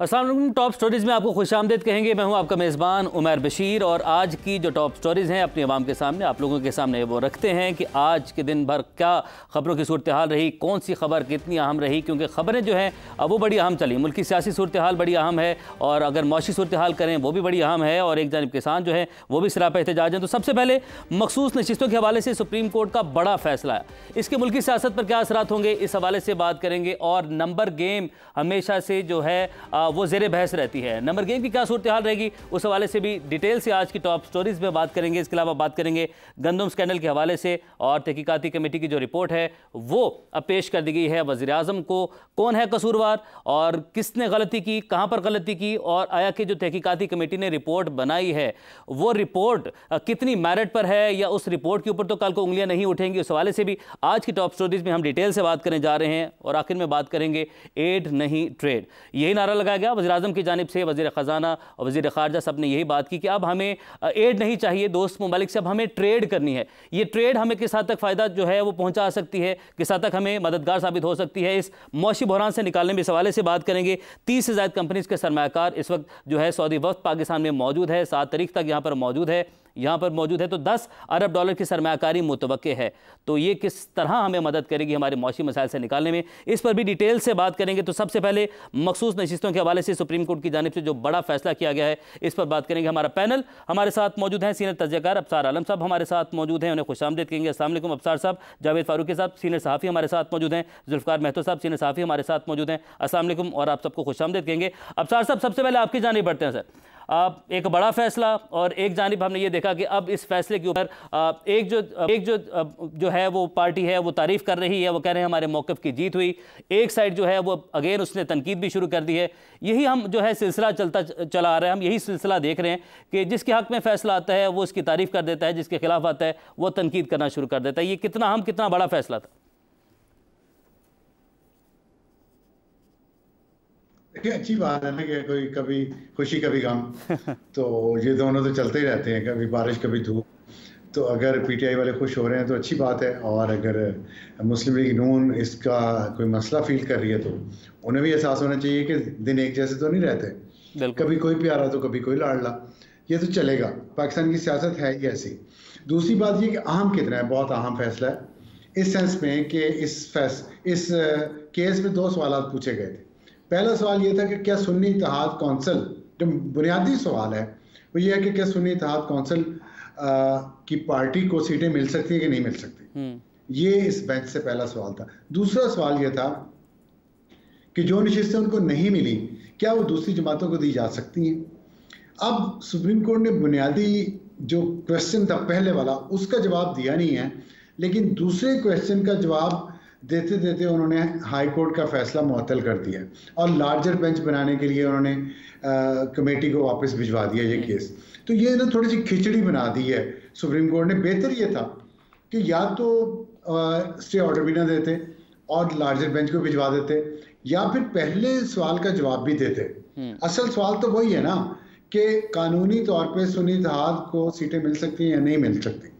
अस्सलाम वालेकुम। Top stories में आपको खुशामदीद कहेंगे। मैं हूं आपका मेज़बान उमर बशीर और आज की जो टॉप स्टोरीज़ हैं अपनी आवाम के सामने, आप लोगों के सामने वो रखते हैं कि आज के दिन भर क्या ख़बरों की सूरत हाल रही, कौन सी खबर कितनी अहम रही, क्योंकि ख़बरें जो हैं वो बड़ी अहम चली। मुल्क की सियासी सूरत हाल बड़ी अहम है और अगर मौशी सूरत हाल करें वो भी बड़ी अहम है और एक जानब किसान जो है वो भी सरापा एहतजाज हैं। तो सबसे पहले मखसूस नशिस्तों के हवाले से सुप्रीम कोर्ट का बड़ा फैसला है, इसके मुल्की सियासत पर क्या असरात होंगे इस हवाले से बात करेंगे। और नंबर गेम हमेशा से जो है वो ज़ेर बहस रहती है, नंबर गेम की क्या सूरत हाल रहेगी उस हवाले से भी डिटेल से आज की टॉप स्टोरीज़ में बात करेंगे। इसके अलावा बात करेंगे गंदम स्कैंडल के हवाले से और तहकीकाती कमेटी की जो रिपोर्ट है वो अब पेश कर दी गई है। वज़ीर आज़म को कौन है कसूरवार और किसने गलती की, कहाँ पर गलती की, और आया कि जो तहकीकाती कमेटी ने रिपोर्ट बनाई है वो रिपोर्ट कितनी मेरिट पर है या उस रिपोर्ट के ऊपर तो कल को उंगलियां नहीं उठेंगी, उस हवाले से भी आज की टॉप स्टोरीज़ में हम डिटेल से बात करने जा रहे हैं। और आखिर में बात करेंगे एड नहीं ट्रेड, यही नारा लगाया गया वज़ीर आज़म की जानिब से। वज़ीर ख़जाना और वज़ीर ख़ारजा सब ने यही बात की कि अब हमें एड नहीं चाहिए दोस्त ममालिक से, अब हमें ट्रेड करनी है। ये ट्रेड हमें किस हद तक फ़ायदा जो है वो पहुंचा सकती है, किस हद तक हमें मददगार साबित हो सकती है, इस मौशी बहरान से निकालने में इस हवाले से बात करेंगे। 30 से ज़ायद कंपनीज़ के सरमायाकार इस वक्त जो है सऊदी वफ़द पाकिस्तान में मौजूद है, 7 तारीख तक यहाँ पर मौजूद है, तो 10 अरब डॉलर की सरमायाकारी मुतवक्के है। तो ये किस तरह हमें मदद करेगी हमारे मौशी मसाइल से निकालने में, इस पर भी डिटेल से बात करेंगे। तो सबसे पहले मखसूस नशिस्तों के हवाले से सुप्रीम कोर्ट की जानिब से जो बड़ा फैसला किया गया है इस पर बात करेंगे। हमारा पैनल हमारे साथ मौजूद हैं, सीनियर तज्ज़ियाकार अबसार आलम साहब हमारे साथ मौजूद हैं, उन्हें खुशामदीद कहेंगे। अस्सलाम वालेकुम अबसार साहब। जावेद फारूकी साहब सीनियर सहाफ़ी हमारे साथ मौजूद हैं। जुल्फ़िकार महतो साहब सीनियर सहाफ़ी हमारे साथ मौजूद हैं। अस्सलाम वालेकुम और आप सबको खुशामदीद कहेंगे। अबसार साहब सबसे पहले आपकी जानिब बढ़ते हैं। सर, आप एक बड़ा फैसला और एक जानिब हमने ये देखा कि अब इस फैसले के ऊपर एक जो है वो पार्टी है वो तारीफ़ कर रही है, वो कह रहे हैं हमारे मौक़िफ़ की जीत हुई। एक साइड जो है वो अगेन उसने तनकीद भी शुरू कर दी है। यही हम जो है सिलसिला चला आ रहा है, हम यही सिलसिला देख रहे हैं कि जिसके हक़ में फ़ैसला आता है वो उसकी तारीफ़ कर देता है, जिसके खिलाफ आता है वो तनकीद करना शुरू कर देता है। ये कितना बड़ा फैसला था? देखिए, अच्छी बात है ना कि कोई कभी खुशी कभी गम तो ये दोनों तो चलते ही रहते हैं, कभी बारिश कभी धूप। तो अगर पीटीआई वाले खुश हो रहे हैं तो अच्छी बात है, और अगर मुस्लिम लीग नून इसका कोई मसला फील कर रही है तो उन्हें भी एहसास होना चाहिए कि दिन एक जैसे तो नहीं रहते, कभी कोई प्यारा तो कभी कोई लाडला, ये तो चलेगा। पाकिस्तान की सियासत है ही ऐसी। दूसरी बात ये कि अहम कितना है, बहुत अहम फैसला है इस सेंस में कि इस केस में 2 सवाल पूछे गए थे। पहला सवाल ये था कि क्या सुन्नी इत्तेहाद कौंसिल, जो बुनियादी सवाल है वो ये है कि क्या सुन्नी इत्तेहाद कौंसिल की पार्टी को सीटें मिल सकती है कि नहीं मिल सकती। ये इस बेंच से पहला सवाल था। दूसरा सवाल ये था कि जो नशिस्तें उनको नहीं मिली क्या वो दूसरी जमातों को दी जा सकती हैं। अब सुप्रीम कोर्ट ने बुनियादी जो क्वेश्चन था पहले वाला उसका जवाब दिया नहीं है, लेकिन दूसरे क्वेश्चन का जवाब देते देते उन्होंने हाई कोर्ट का फैसला मुअत्तल कर दिया और लार्जर बेंच बनाने के लिए उन्होंने कमेटी को वापस भिजवा दिया ये केस। तो ये ना थोड़ी सी खिचड़ी बना दी है सुप्रीम कोर्ट ने। बेहतर ये था कि या तो स्टे ऑर्डर भी ना देते और लार्जर बेंच को भिजवा देते, या फिर पहले सवाल का जवाब भी देते। असल सवाल तो वही है ना कि कानूनी तौर पर सुन्नी इत्तेहाद को सीटें मिल सकती हैं या नहीं मिल सकती।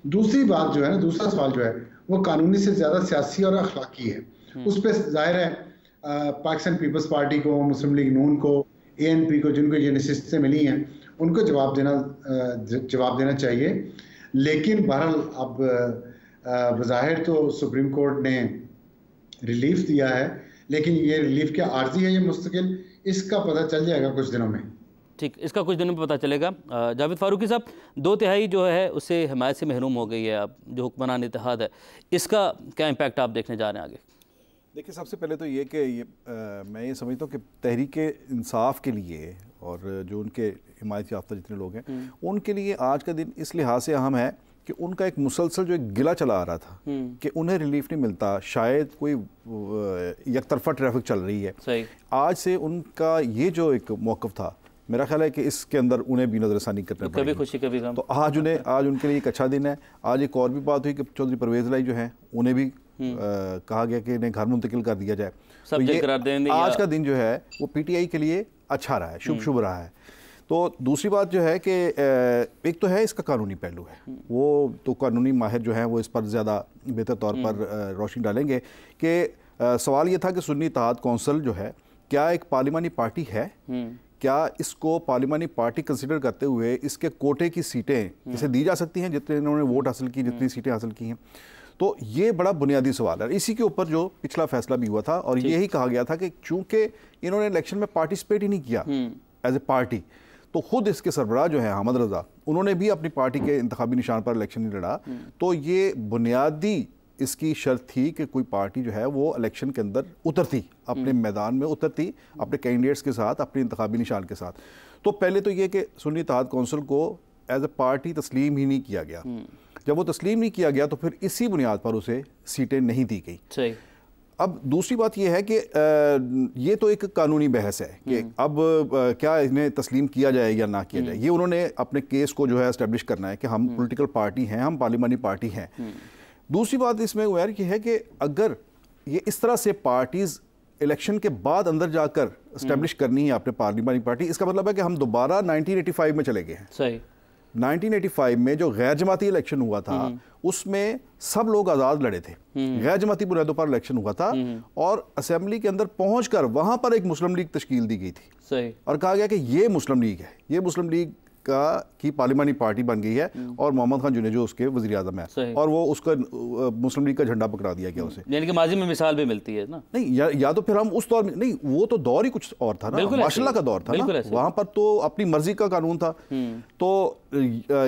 दूसरी बात जो है ना, दूसरा सवाल जो है वो कानूनी से ज्यादा सियासी और अखलाकी है। उस पर जाहिर है पाकिस्तान पीपल्स पार्टी को, मुस्लिम लीग नून को, एएनपी को, जिनको ये नशिस्तें मिली हैं उनको जवाब देना चाहिए। लेकिन बहरहाल अब बज़ाहिर तो सुप्रीम कोर्ट ने रिलीफ दिया है, लेकिन ये रिलीफ क्या आर्जी है या मुस्तकिल, इसका पता चल जाएगा कुछ दिनों में। ठीक, इसका कुछ दिनों में पता चलेगा। जावेद फारूकी साहब, 2/3 जो है उससे हमायत से महरूम हो गई है अब जो हुक्मरान इत्तेहाद है, इसका क्या इम्पैक्ट आप देखने जा रहे हैं आगे? देखिए, सबसे पहले तो ये कि मैं ये समझता हूँ कि तहरीक इंसाफ के लिए और जो उनके हिमायत याफ्ता जितने लोग हैं उनके लिए आज का दिन इस लिहाज से अहम है कि उनका एक मुसलसल जो एक गिला चला आ रहा था कि उन्हें रिलीफ नहीं मिलता, शायद कोई एक तरफा ट्रैफिक चल रही है। सही। आज से उनका ये जो एक मौक़िफ़ था, मेरा ख्याल है कि इसके अंदर उन्हें भी नज़रसानी करना पड़ेगी। कभी खुशी कभी गम। तो आज उनके लिए एक अच्छा दिन है। आज एक और भी बात हुई कि चौधरी परवेज़ लाई जो है उन्हें भी कहा गया कि इन्हें घर मुंतकिल कर दिया जाए। तो ये आज का दिन जो है वो पीटीआई के लिए अच्छा रहा है, शुभ रहा है। तो दूसरी बात जो है कि एक तो है इसका कानूनी पहलू है, वो तो कानूनी माहिर जो हैं वो इस पर ज़्यादा बेहतर तौर पर रोशनी डालेंगे कि सवाल ये था कि सुन्नी इत्तेहाद कौंसिल जो है क्या एक पार्लिमानी पार्टी है, क्या इसको पार्लिमानी पार्टी कंसिडर करते हुए इसके कोटे की सीटें इसे दी जा सकती हैं जितने इन्होंने वोट हासिल की, जितनी सीटें हासिल की हैं। तो ये बड़ा बुनियादी सवाल है। इसी के ऊपर जो पिछला फैसला भी हुआ था और यही कहा गया था कि चूंकि इन्होंने इलेक्शन में पार्टिसिपेट ही नहीं किया एज ए पार्टी, तो खुद इसके सरबराह जो है अहमद रजा, उन्होंने भी अपनी पार्टी के इंतखाबी निशान पर इलेक्शन नहीं लड़ा। तो ये बुनियादी इसकी शर्त थी कि कोई पार्टी जो है वो इलेक्शन के अंदर उतरती, अपने मैदान में उतरती, अपने कैंडिडेट्स के साथ, अपने इंतखाबी निशान के साथ। तो पहले तो ये कि सुन्नी इत्तेहाद कौंसिल को एज ए पार्टी तस्लीम ही नहीं किया गया। जब वो तस्लीम नहीं किया गया तो फिर इसी बुनियाद पर उसे सीटें नहीं दी गई। सही। अब दूसरी बात यह है कि ये तो एक कानूनी बहस है कि अब क्या इन्हें तस्लीम किया जाए या ना किया जाए। ये उन्होंने अपने केस को जो है एस्टेब्लिश करना है कि हम पॉलिटिकल पार्टी हैं, हम पार्लिमानी पार्टी हैं। दूसरी बात इसमें उमर की है कि अगर ये इस तरह से पार्टीज इलेक्शन के बाद अंदर जाकर एस्टेब्लिश करनी है अपने पार्लिमानी पार्टी, इसका मतलब है कि हम दोबारा 1985 में चले गए हैं। सही। 1985 में जो गैर जमाती इलेक्शन हुआ था उसमें सब लोग आज़ाद लड़े थे, गैर जमाती बुनियादों पर इलेक्शन हुआ था और असेंबली के अंदर पहुंचकर वहां पर एक मुस्लिम लीग तश्कील दी गई थी। सही। और कहा गया कि ये मुस्लिम लीग है, ये मुस्लिम लीग की पार्लिमानी पार्टी बन गई है और मोहम्मद खान जुनेजो उसके वज़ीर आज़म है और वो उसका मुस्लिम लीग का झंडा पकड़ा दिया गया उसे। यानी कि माजी में मिसाल भी मिलती है ना। नहीं या तो फिर हम उस दौर में, नहीं वो तो दौर ही कुछ और था ना, माशाल्लाह का दौर था ना, वहां पर तो अपनी मर्जी का कानून था। तो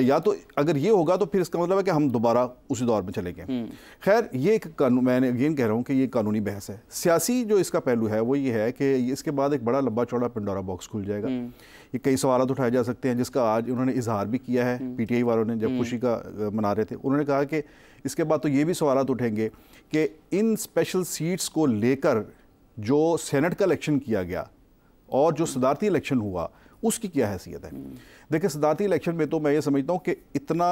या तो अगर ये होगा तो फिर इसका मतलब है कि हम दोबारा उसी दौर में चले गए। खैर ये एक कानून, मैं अगेन कह रहा हूँ कि ये कानूनी बहस है। सियासी जो इसका पहलू है वो ये है कि इसके बाद एक बड़ा लंबा चौड़ा पंडोरा बॉक्स खुल जाएगा। ये कई सवाल उठाए जा सकते हैं जिसका आज उन्होंने इजहार भी किया है। पीटीआई वालों ने जब खुशी का मना रहे थे, उन्होंने कहा कि इसके बाद तो ये भी सवाल उठेंगे कि इन स्पेशल सीट्स को लेकर जो सेनेट का इलेक्शन किया गया और जो सदारती इलेक्शन हुआ उसकी क्या हैसियत है। देखिए सदारती इलेक्शन में तो मैं ये समझता हूँ कि इतना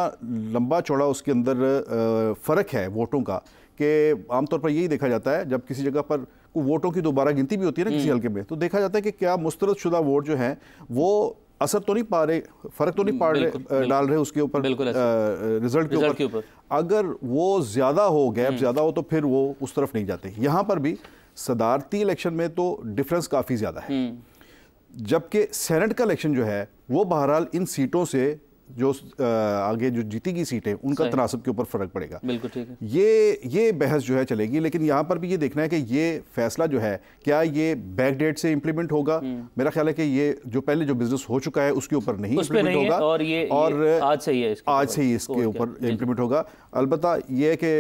लंबा चौड़ा उसके अंदर फ़र्क है वोटों का कि आमतौर पर यही देखा जाता है जब किसी जगह पर वोटों की दोबारा गिनती भी होती है ना किसी हल्के में, तो देखा जाता है कि क्या मुस्तरद शुदा वोट जो हैं वो असर तो नहीं पा रहे, फ़र्क तो नहीं पा रहे, डाल रहे उसके ऊपर रिजल्ट के ऊपर। अगर वो ज़्यादा हो, गैप ज़्यादा हो, तो फिर वो उस तरफ नहीं जाते। यहाँ पर भी सदारती इलेक्शन में तो डिफरेंस काफ़ी ज़्यादा है, जबकि सेनेट का इलेक्शन जो है वो बहरहाल इन सीटों से जो आगे जो जीती गई सीटें उनका तनासब के ऊपर फर्क पड़ेगा। बिल्कुल ठीक है। ये बहस जो है चलेगी, लेकिन यहाँ पर भी ये देखना है कि ये फैसला जो है क्या ये बैक डेट से इंप्लीमेंट होगा। मेरा ख्याल है कि ये जो पहले जो बिजनेस हो चुका है उसके ऊपर नहीं इंप्लीमेंट होगा और ये आज से ही इसके ऊपर इंप्लीमेंट होगा। अलबत्ता ये है कि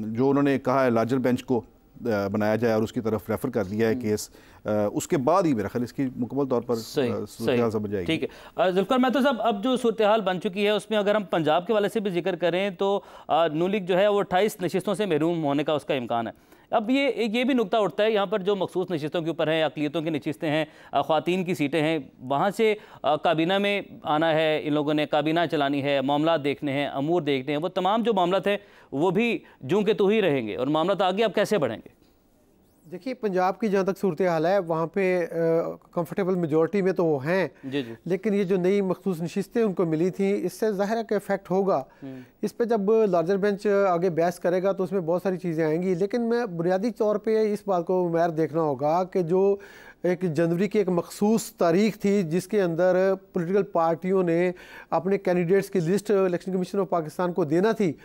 जो उन्होंने कहा है लार्जर बेंच को बनाया जाए और उसकी तरफ रेफर कर दिया है केस, उसके बाद ही मेरा ख्याल इसकी मुकम्मल तौर पर सूरत-ए-हाल समझ जाएगी। ठीक है जुल्फिकार महतो साहब, अब जो सूरत-ए-हाल बन चुकी है उसमें अगर हम पंजाब के वाले से भी जिक्र करें तो नून लीग जो है वो 28 नशिस्तों से महरूम होने का उसका इम्कान है। अब ये भी नुकता उठता है यहाँ पर जो मखसूस नशिस्तों के ऊपर हैं, अक़लियतों की नशिस्तें हैं, ख़वातीन की सीटें हैं, वहाँ से काबीना में आना है, इन लोगों ने काबीना चलानी है, मामला देखने हैं, अमूर देखने हैं, वो तमाम जो मामला थे वो भी जूं के तू ही रहेंगे और मामला आगे अब कैसे बढ़ेंगे। देखिए पंजाब की जहाँ तक सूरत हाल है वहाँ पे कंफर्टेबल मेजॉरिटी में तो वो हैं जी। लेकिन ये जो नई मखसूस नशिस्तें उनको मिली थी इससे ज़ाहिर है कि इफेक्ट होगा। इस पे जब लार्जर बेंच आगे बहस करेगा तो उसमें बहुत सारी चीज़ें आएंगी, लेकिन मैं बुनियादी तौर पे इस बात को मैर देखना होगा कि जो एक जनवरी की एक मखसूस तारीख थी जिसके अंदर पॉलिटिकल पार्टियों ने अपने कैंडिडेट्स की list election commission of Pakistan को देना थी,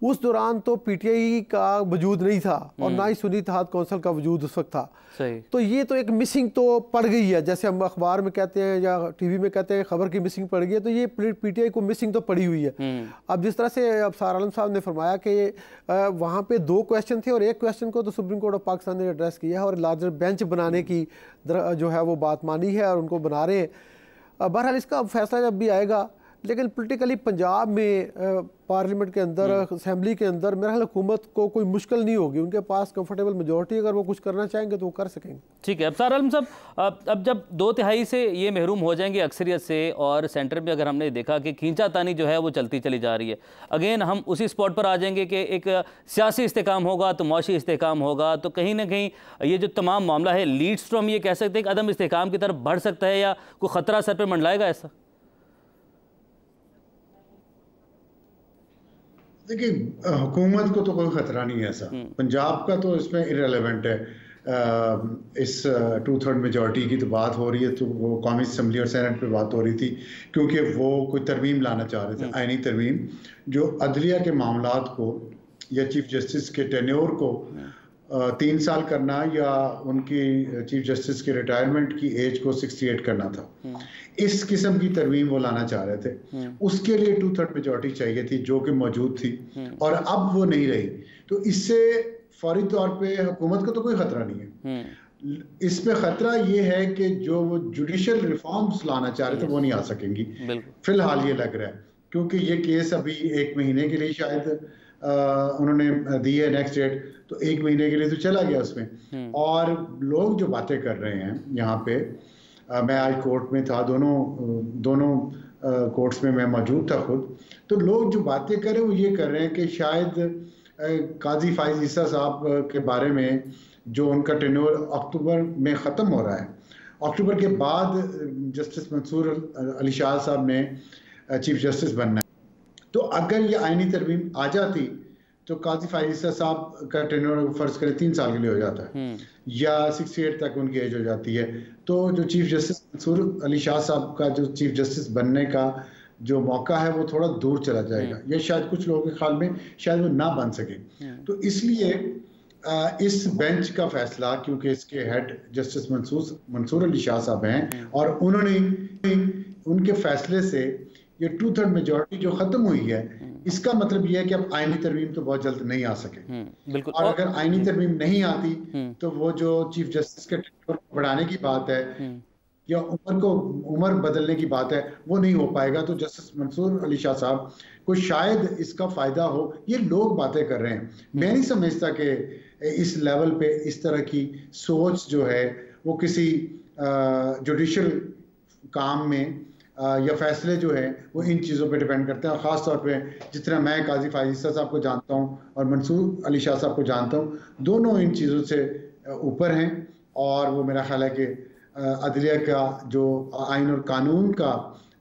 उस दौरान तो पीटीआई का वजूद नहीं था और ना ही सुन्नी इत्तेहाद कौंसिल का वजूद उस वक्त था। सही। तो ये तो एक मिसिंग तो पड़ गई है, जैसे हम अखबार में कहते हैं या टीवी में कहते हैं खबर की मिसिंग पड़ गई है, तो ये पीटीआई को मिसिंग तो पड़ी हुई है। अब जिस तरह से अफसार आलम साहब ने फरमाया कि वहाँ पे 2 क्वेश्चन थे और एक क्वेश्चन को तो सुप्रीम कोर्ट ऑफ पाकिस्तान ने एड्रेस किया है और लार्जर बेंच बनाने की जो है वो बात मानी है और उनको बना रहे हैं। बहरहाल इसका फैसला जब भी आएगा, लेकिन पॉलिटिकली पंजाब में पार्लियामेंट के अंदर, असेंबली के अंदर मेरा ख्याल हुकूमत को कोई मुश्किल नहीं होगी, उनके पास कंफर्टेबल मेजॉरिटी, अगर वो कुछ करना चाहेंगे तो वो कर सकेंगे। ठीक है अफसार आलम साहब, अब जब 2/3 से ये महरूम हो जाएंगे अक्सरियत से और सेंटर में अगर हमने देखा कि खींचातानी जो है वो चलती चली जा रही है, अगेन हम उसी स्पॉट पर आ जाएंगे कि एक सियासी इस्तेकाम होगा तो मुआशी इस्तेकाम होगा, तो कहीं ना कहीं ये जो तमाम मामला है लीड्स टू हम ये कह सकते हैं कि अदम इस्तेकाम की तरफ बढ़ सकता है या कोई ख़तरा सर पर मंडलाएगा ऐसा। देखिए हुकूमत को तो कोई ख़तरा नहीं है ऐसा, पंजाब का तो इसमें इररेलेवेंट है इस 2/3 मेजॉरिटी की तो बात हो रही है, तो वो कौमी असम्बली और सेनेट पे बात हो रही थी, क्योंकि वो कोई तरमीम लाना चाह रहे थे, आईनी तरमीम, जो अदलिया के मामलात को या चीफ जस्टिस के टेन्योर को 3 साल करना या उनकी चीफ जस्टिस के रिटायरमेंट की एज को 68 करना था। इस किस्म की तरमीम वो लाना चाह रहे थे। उसके लिए 2/3 मेजॉरिटी चाहिए थी, जो कि मौजूद थी, और अब वो नहीं रही। तो इससे फौरी तौर पे हुकूमत को तो कोई खतरा नहीं है। इसमें खतरा ये है कि जो वो जुडिशियल रिफॉर्म्स लाना चाह रहे थे वो नहीं आ सकेंगी, फिलहाल ये लग रहा है, क्योंकि ये केस अभी 1 महीने के लिए शायद उन्होंने दी है नेक्स्ट डेट, तो 1 महीने के लिए तो चला गया उसमें। और लोग जो बातें कर रहे हैं यहाँ पे, मैं आज कोर्ट में था, दोनों कोर्ट्स में मैं मौजूद था खुद, तो लोग जो बातें कर रहे हैं वो ये कर रहे हैं कि शायद काजी फाइज ईसा साहब के बारे में, जो उनका टेन्योर अक्टूबर में ख़त्म हो रहा है, अक्टूबर के बाद जस्टिस मंसूर अली शाह साहब ने चीफ जस्टिस बनना है, तो अगर ये आईनी तरमीम आ जाती तो काजी फाइज ईसा साहब का टेन्योर फर्ज करें 3 साल के लिए हो जाता है, या 68 तक उनकी एज हो जाती है। तो जो चीफ जस्टिस मंसूर अली शाह साहब का जो चीफ जस्टिस बनने का जो मौका है वो थोड़ा दूर चला जाएगा, या शायद कुछ लोगों के ख्याल में शायद वो ना बन सके। तो इसलिए इस बेंच का फैसला, क्योंकि इसके हेड जस्टिस मंसूर अली शाह साहब हैं, और उन्होंने उनके फैसले से ये 2/3 मेजॉरिटी जो खत्म हुई है, इसका मतलब ये है कि अब आईनी तरमीम तो बहुत जल्द नहीं आ सके। बिल्कुल। और अगर आईनी तरमीम नहीं आती तो वो जो चीफ जस्टिस के टेन्योर बढ़ाने की बात है या उम्र बदलने की बात है, वो नहीं हो पाएगा। तो जस्टिस मंसूर अली शाह साहब को शायद इसका फायदा हो। ये लोग बातें कर रहे हैं, मैं नहीं समझता कि इस लेवल पे इस तरह की सोच जो है वो किसी जुडिशियल काम में या फैसले जो है वो इन चीज़ों पे डिपेंड करते हैं। और ख़ास तौर पे जितना मैं काजी फाइज ईसा साहब को जानता हूँ और मंसूर अली शाह साहब को जानता हूँ, दोनों इन चीज़ों से ऊपर हैं, और वो मेरा ख्याल है कि अदलिया का जो आइन और कानून का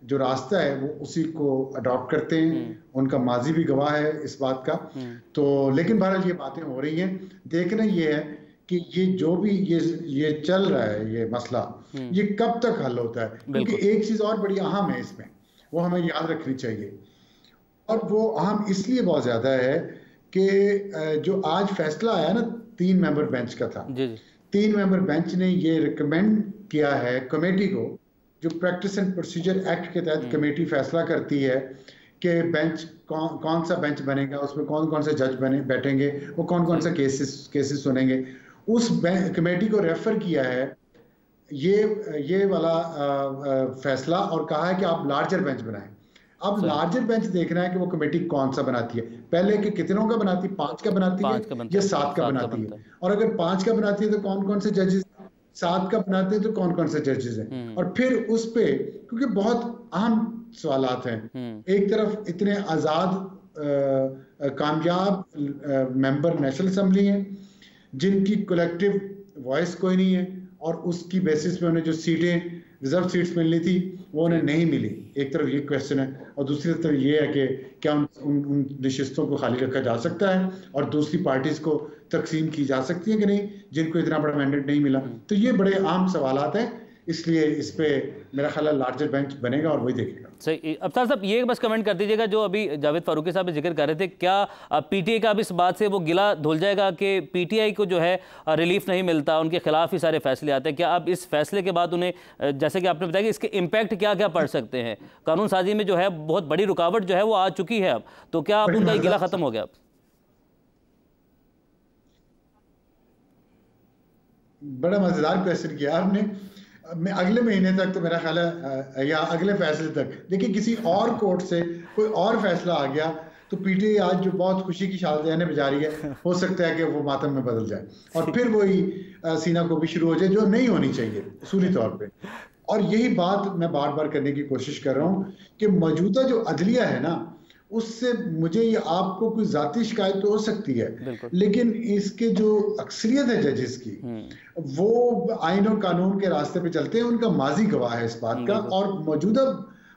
जो रास्ता है वो उसी को अडॉप्ट करते हैं। उनका माजी भी गवाह है इस बात का। तो लेकिन बहरहाल ये बातें हो रही हैं, देखना ये है कि ये जो भी ये चल रहा है ये मसला, ये कब तक हल होता है। क्योंकि एक चीज़ और बड़ी अहम है इसमें, वो हमें याद रखनी चाहिए, और वो अहम इसलिए बहुत ज़्यादा है कि जो आज फैसला आया ना 3 मेंबर बेंच का था, 3 मेंबर बेंच ने ये रिकमेंड किया है कमेटी को, जो प्रैक्टिस एंड प्रोसीजर एक्ट के तहत कमेटी फैसला करती है कि बेंच कौन सा बेंच बनेगा, उसमें कौन कौन से जज बैठेंगे, वो कौन कौन सा केसेस सुनेंगे, उस कमेटी को रेफर किया है ये वाला फैसला, और कहा है कि आप लार्जर बेंच बनाएं। अब लार्जर बेंच देखना है कि वो कमेटी कौन सा बनाती है, पहले कि कितनों का बनाती है, 5 का बनाती है या 7 का बनाती है, और अगर 5 का बनाती है तो कौन कौन से जजेस, 7 का बनाते हैं तो कौन कौन से जजेस हैं। और फिर उस पे, क्योंकि बहुत अहम सवालात हैं, एक तरफ इतने आज़ाद कामयाब मेंबर नेशनल असम्बली हैं जिनकी कलेक्टिव वॉइस कोई नहीं है, और उसकी बेसिस पे उन्हें जो सीटें रिजर्व सीट्स मिलनी थी वो उन्हें नहीं मिली। एक तरफ ये क्वेश्चन है, और दूसरी तरफ ये है कि क्या उन नशिस्तों को खाली रखा जा सकता है और दूसरी पार्टीज को तकसीम की जा सकती है कि नहीं, जिनको इतना बड़ा मैंडेट नहीं मिला। तो ये बड़े आम सवालात हैं, इसलिए इस पे मेरा ख्याल है लार्जर बेंच बनेगा और वही देखेगा। सही। अब्तार साहब ये बस कमेंट कर दीजिएगा, जो अभी जावेद फारूकी साहब जिक्र कर रहे थे, क्या पीटीआई का अब इस बात से वो गिला धुल जाएगा कि पीटीआई को जो है रिलीफ नहीं मिलता, उनके खिलाफ ही सारे फैसले आते हैं? क्या अब इस फैसले के बाद उन्हें, जैसे कि आपने बताया कि इसके इम्पैक्ट क्या क्या पड़ सकते हैं, कानून साजी में जो है बहुत बड़ी रुकावट जो है वो आ चुकी है अब, तो क्या अब उनका गिला खत्म हो गया? बड़ा मजेदार क्वेश्चन किया आपने। मैं अगले महीने तक तो मेरा ख्याल है, या अगले फैसले तक, देखिए किसी और कोर्ट से कोई और फैसला आ गया तो पीटीआई आज जो बहुत खुशी की शादियां बजा रही है, हो सकता है कि वो मातम में बदल जाए और फिर वही सीना को भी शुरू हो जाए, जो नहीं होनी चाहिए उसूली तौर पे। और यही बात मैं बार बार करने की कोशिश कर रहा हूँ कि मौजूदा जो अदलिया है ना, उससे मुझे ये आपको कोई जाती शिकायत तो हो सकती है, लेकिन इसके जो अक्सरियत है जजेस की, वो आइन और कानून के रास्ते पे चलते हैं, उनका माजी गवाह है इस बात का। और मौजूदा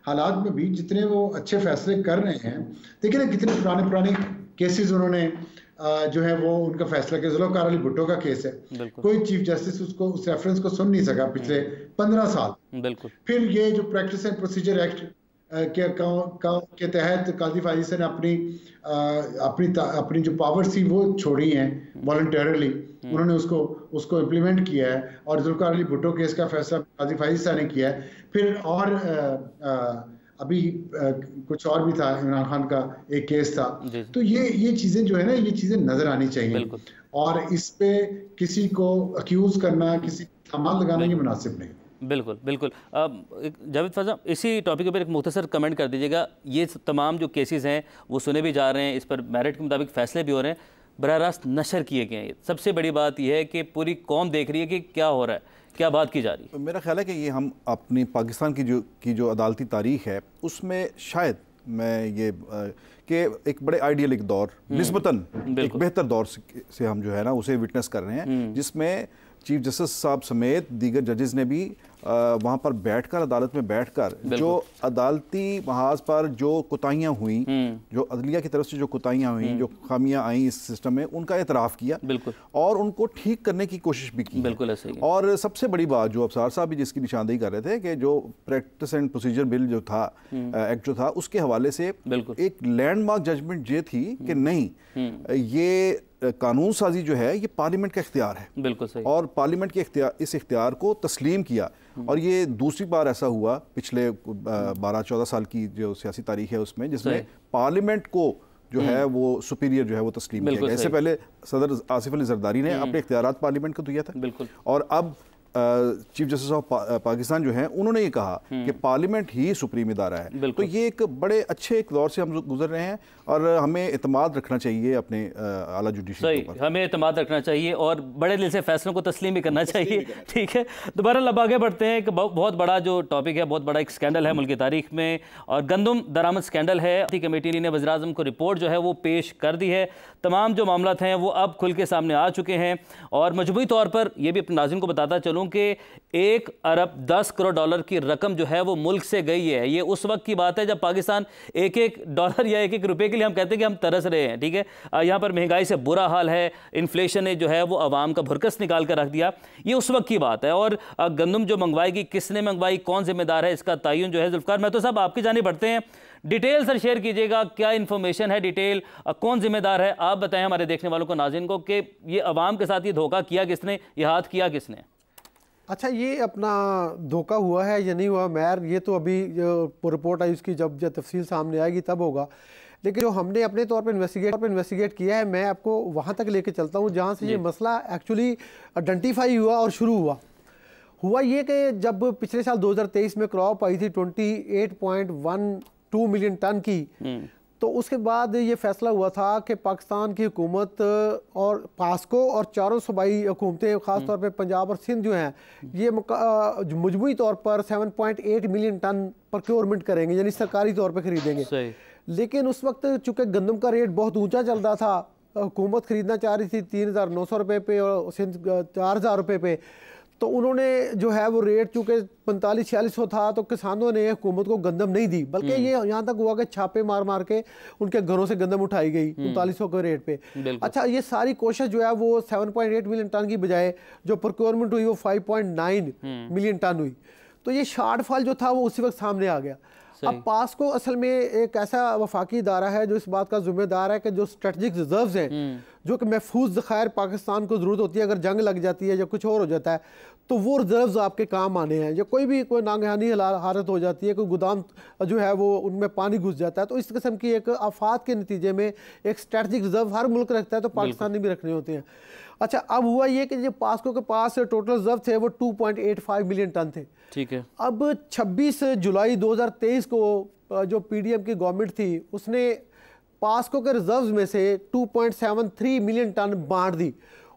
हालात में भी जितने वो अच्छे फैसले कर रहे हैं, देखिए ना कितने पुराने केसेस उन्होंने जो है वो उनका फैसला किया। जुल्फ़िकार अली भुट्टो का केस है, कोई चीफ जस्टिस उसको उस रेफरेंस को सुन नहीं सका पिछले 15 साल। बिल्कुल। फिर ये जो प्रैक्टिस एंड प्रोसीजर एक्ट के तहत काजी फाजिल ने अपनी जो पावर्स थी वो छोड़ी हैं वॉलंटरली, उन्होंने उसको इम्प्लीमेंट किया है। और जुल्फ़िकार अली भुट्टो केस का फैसला काजी फाजिल ने किया है। फिर और अभी कुछ और भी था, इमरान खान का एक केस था। तो ये चीजें जो है ना, ये चीजें नजर आनी चाहिए और इस पे किसी को अक्यूज करना, किसी तहमत लगाना ये मुनासिब नहीं। बिल्कुल बिल्कुल। जावेद फजा, इसी टॉपिक के ऊपर एक मुख्तसर कमेंट कर दीजिएगा। ये तमाम जो केसेस हैं वो सुने भी जा रहे हैं, इस पर मेरिट के मुताबिक फैसले भी हो रहे हैं, बराह रास्त नशर किए गए हैं। सबसे बड़ी बात यह है कि पूरी कौम देख रही है कि क्या हो रहा है, क्या बात की जा रही है। मेरा ख्याल है कि ये हम अपनी पाकिस्तान की जो अदालती तारीख है उसमें शायद मैं ये कि एक बड़े आइडियलिक दौर, निस्बतन एक बेहतर दौर से हम जो है ना उसे विटनेस कर रहे हैं, जिसमें चीफ जस्टिस साहब समेत दीगर जजेस ने भी वहाँ पर बैठकर, अदालत में बैठकर जो अदालती महाज पर जो कोताहियाँ हुई, जो अदलिया की तरफ से जो कोताहियाँ हुई, जो खामियाँ आई इस सिस्टम में, उनका एतराफ़ किया और उनको ठीक करने की कोशिश भी की। बिल्कुल ऐसे ही। और सबसे बड़ी बात जो अफसार साहब भी जिसकी निशानदेही कर रहे थे कि जो प्रैक्टिस एंड प्रोसीजर बिल जो था, एक्ट जो था, उसके हवाले से एक लैंडमार्क जजमेंट ये थी कि नहीं, ये कानून साजी जो है ये पार्लियामेंट का इख्तियार है। बिल्कुल सही। और पार्लियामेंट के इस इख्तियार को तस्लीम किया। और ये दूसरी बार ऐसा हुआ पिछले 12-14 साल की जो सियासी तारीख है उसमें, जिसमें पार्लियामेंट को जो है वो सुपीरियर जो है वो तस्लीम किया गया। इससे पहले सदर आसिफ अली जरदारी ने अपने इख्तियारात पार्लियामेंट को दिया था। बिल्कुल। और अब चीफ जस्टिस ऑफ पाकिस्तान जो है उन्होंने ये कहा कि पार्लियामेंट ही सुप्रीम इदारा है। तो ये एक बड़े अच्छे एक दौर से हम गुजर रहे हैं और हमें इत्मीनान रखना चाहिए अपने आला जुडिशरी पर। हमें इत्मीनान रखना चाहिए और बड़े दिल से फैसलों को तस्लीम भी करना चाहिए। ठीक है, दोबारा अब आगे बढ़ते हैं। एक बहुत बड़ा जो टॉपिक है, बहुत बड़ा एक स्कैंडल है मुल्क की तारीख में, और गंदम दरामद स्कैंडल है। कमेटी ने वज़ीर आज़म को रिपोर्ट जो है वो पेश कर दी है। तमाम जो मामला हैं वो अब खुल के सामने आ चुके हैं और मजमूई तौर पर यह भी अपने नाज़रीन को बताता चलूँ कि 1 अरब 10 करोड़ डॉलर की रकम जो है वो मुल्क से गई है। ये उस वक्त की बात है जब पाकिस्तान एक डॉलर या एक रुपए के लिए हम कहते हैं कि हम तरस रहे हैं। ठीक है, यहाँ पर महंगाई से बुरा हाल है, इन्फ्लेशन ने जो है वो आवाम का भुरकस निकाल कर रख दिया। ये उस वक्त की बात है। और गंदम जो मंगवाएगी, किसने मंगवाई, कौन जिम्मेदार है, इसका तयन जो है जुल्फ़िकार महतो साहब आपकी जानिब बढ़ते हैं। डिटेल सर शेयर कीजिएगा, क्या इन्फॉर्मेशन है, डिटेल कौन जिम्मेदार है, आप बताएं हमारे देखने वालों को, नाज़रीन को, कि ये अवाम के साथ ये धोखा किया किसने, ये हाथ किया किसने। अच्छा, ये अपना धोखा हुआ है या नहीं हुआ मैर, ये तो अभी जो रिपोर्ट आई उसकी जब तफसील सामने आएगी तब होगा। लेकिन जो हमने अपने तौर पर इन्वेस्टिगेट किया है, मैं आपको वहाँ तक लेके चलता हूँ जहाँ से ये मसला एक्चुअली आइडेंटिफाई हुआ और शुरू हुआ ये कि जब पिछले साल 2023 में क्रॉप आई थी 28.12 मिलियन टन की, तो उसके बाद ये फैसला हुआ था कि पाकिस्तान की हुकूमत और पास्को और चारों सूबाई हुकूमतें, ख़ासतौर पे पंजाब और सिंध जो हैं, ये मजमूई तौर पर 7.8 मिलियन टन प्रोक्योरमेंट करेंगे, यानी सरकारी तौर पे खरीदेंगे। लेकिन उस वक्त चूँकि गंदम का रेट बहुत ऊंचा चल रहा था, हुकूमत खरीदना चाह रही थी 3,900 रुपये पे और सिंध 4,000 रुपये पे, तो उन्होंने जो है वो रेट चूँकि 45-4600 था, तो किसानों ने हुकूमत को गंदम नहीं दी, बल्कि ये यहाँ तक हुआ कि छापे मार के उनके घरों से गंदम उठाई गई 3900 के रेट पे। अच्छा, ये सारी कोशिश जो है वो 7.8 मिलियन टन की बजाय जो प्रोक्योरमेंट हुई वो 5.9 मिलियन टन हुई। तो ये शॉर्टफॉल जो था वो उसी वक्त सामने आ गया। अब पास्को असल में एक ऐसा वफाकी इदारा है जो इस बात का जिम्मेदार है कि जो स्ट्रेटजिक रिजर्व्स हैं, जो कि महफूज ज़खायर पाकिस्तान को ज़रूरत होती है अगर जंग लग जाती है या कुछ और हो जाता है, तो वो रिजर्व्स आपके काम आने हैं। या कोई नागहानी हालत हो जाती है, कोई गोदाम जो है वो उनमें पानी घुस जाता है, तो इस किस्म की एक आफात के नतीजे में एक स्ट्रेटजिक रिजर्व हर मुल्क रखता है, तो पाकिस्तान ने भी रखने होते हैं। अच्छा, अब हुआ ये कि जो पास्को के पास टोटल रिजर्व थे वो 2.85 मिलियन टन थे। ठीक है। अब 26 जुलाई 2023 को जो पीडीएम की गवर्नमेंट थी उसने पास्को के रिजर्व्स में से 2.73 मिलियन टन बांट दी।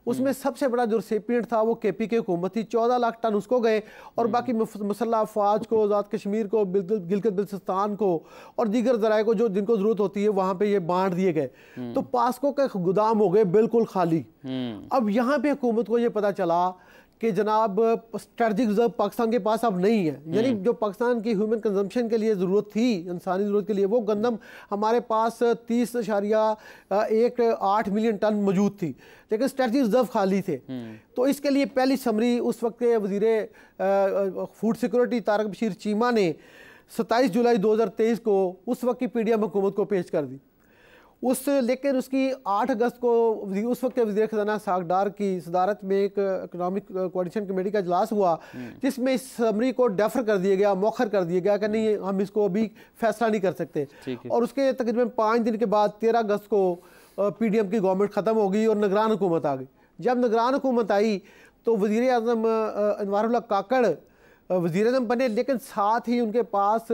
उसमें सबसे बड़ा जो रिसिपिएंट था वो केपी की हुकूमत थी, 14 लाख टन उसको गए और बाकी मुसल्लह अफवाज को, आज़ाद कश्मीर को, गिलगित बिल्तिस्तान को और दीगर ज़राए को जो जिनको ज़रूरत होती है वहाँ पे ये बांट दिए गए। तो पास्को के गोदाम हो गए बिल्कुल खाली। अब यहाँ पे हुकूमत को ये पता चला कि जनाब स्ट्रेटजिक रिजर्व पाकिस्तान के पास अब नहीं है, यानी जो पाकिस्तान की ह्यूमन कंजम्पशन के लिए ज़रूरत थी, इंसानी ज़रूरत के लिए, वो गंदम हमारे पास 30.18 मिलियन टन मौजूद थी, लेकिन स्ट्रेटजिक रिजर्व खाली थे। तो इसके लिए पहली समरी उस वक्त के वज़ीर फूड सिक्योरिटी तारक बशीर चीमा ने 27 जुलाई 2023 को उस वक्त की PDM हुकूमत को पेश कर दी। लेकिन उसकी 8 अगस्त को उस वक्त के वज़ीर ख़जाना साग डार की सदारत में एक इकनॉमिक कोऑर्डिनेशन कमेटी का इजलास हुआ, जिसमें इस समरी को डेफर कर दिया गया, मौखर कर दिया गया कि नहीं, हम इसको अभी फैसला नहीं कर सकते। और उसके तकरीबन 5 दिन के बाद 13 अगस्त को PDM की गवर्नमेंट ख़त्म हो गई और निगरान हुकूमत आ गई। जब निगरान हुकूमत आई तो वज़ीर आज़म अनवारुल्लाह काकड़ वज़ीर आज़म बने, लेकिन साथ ही उनके पास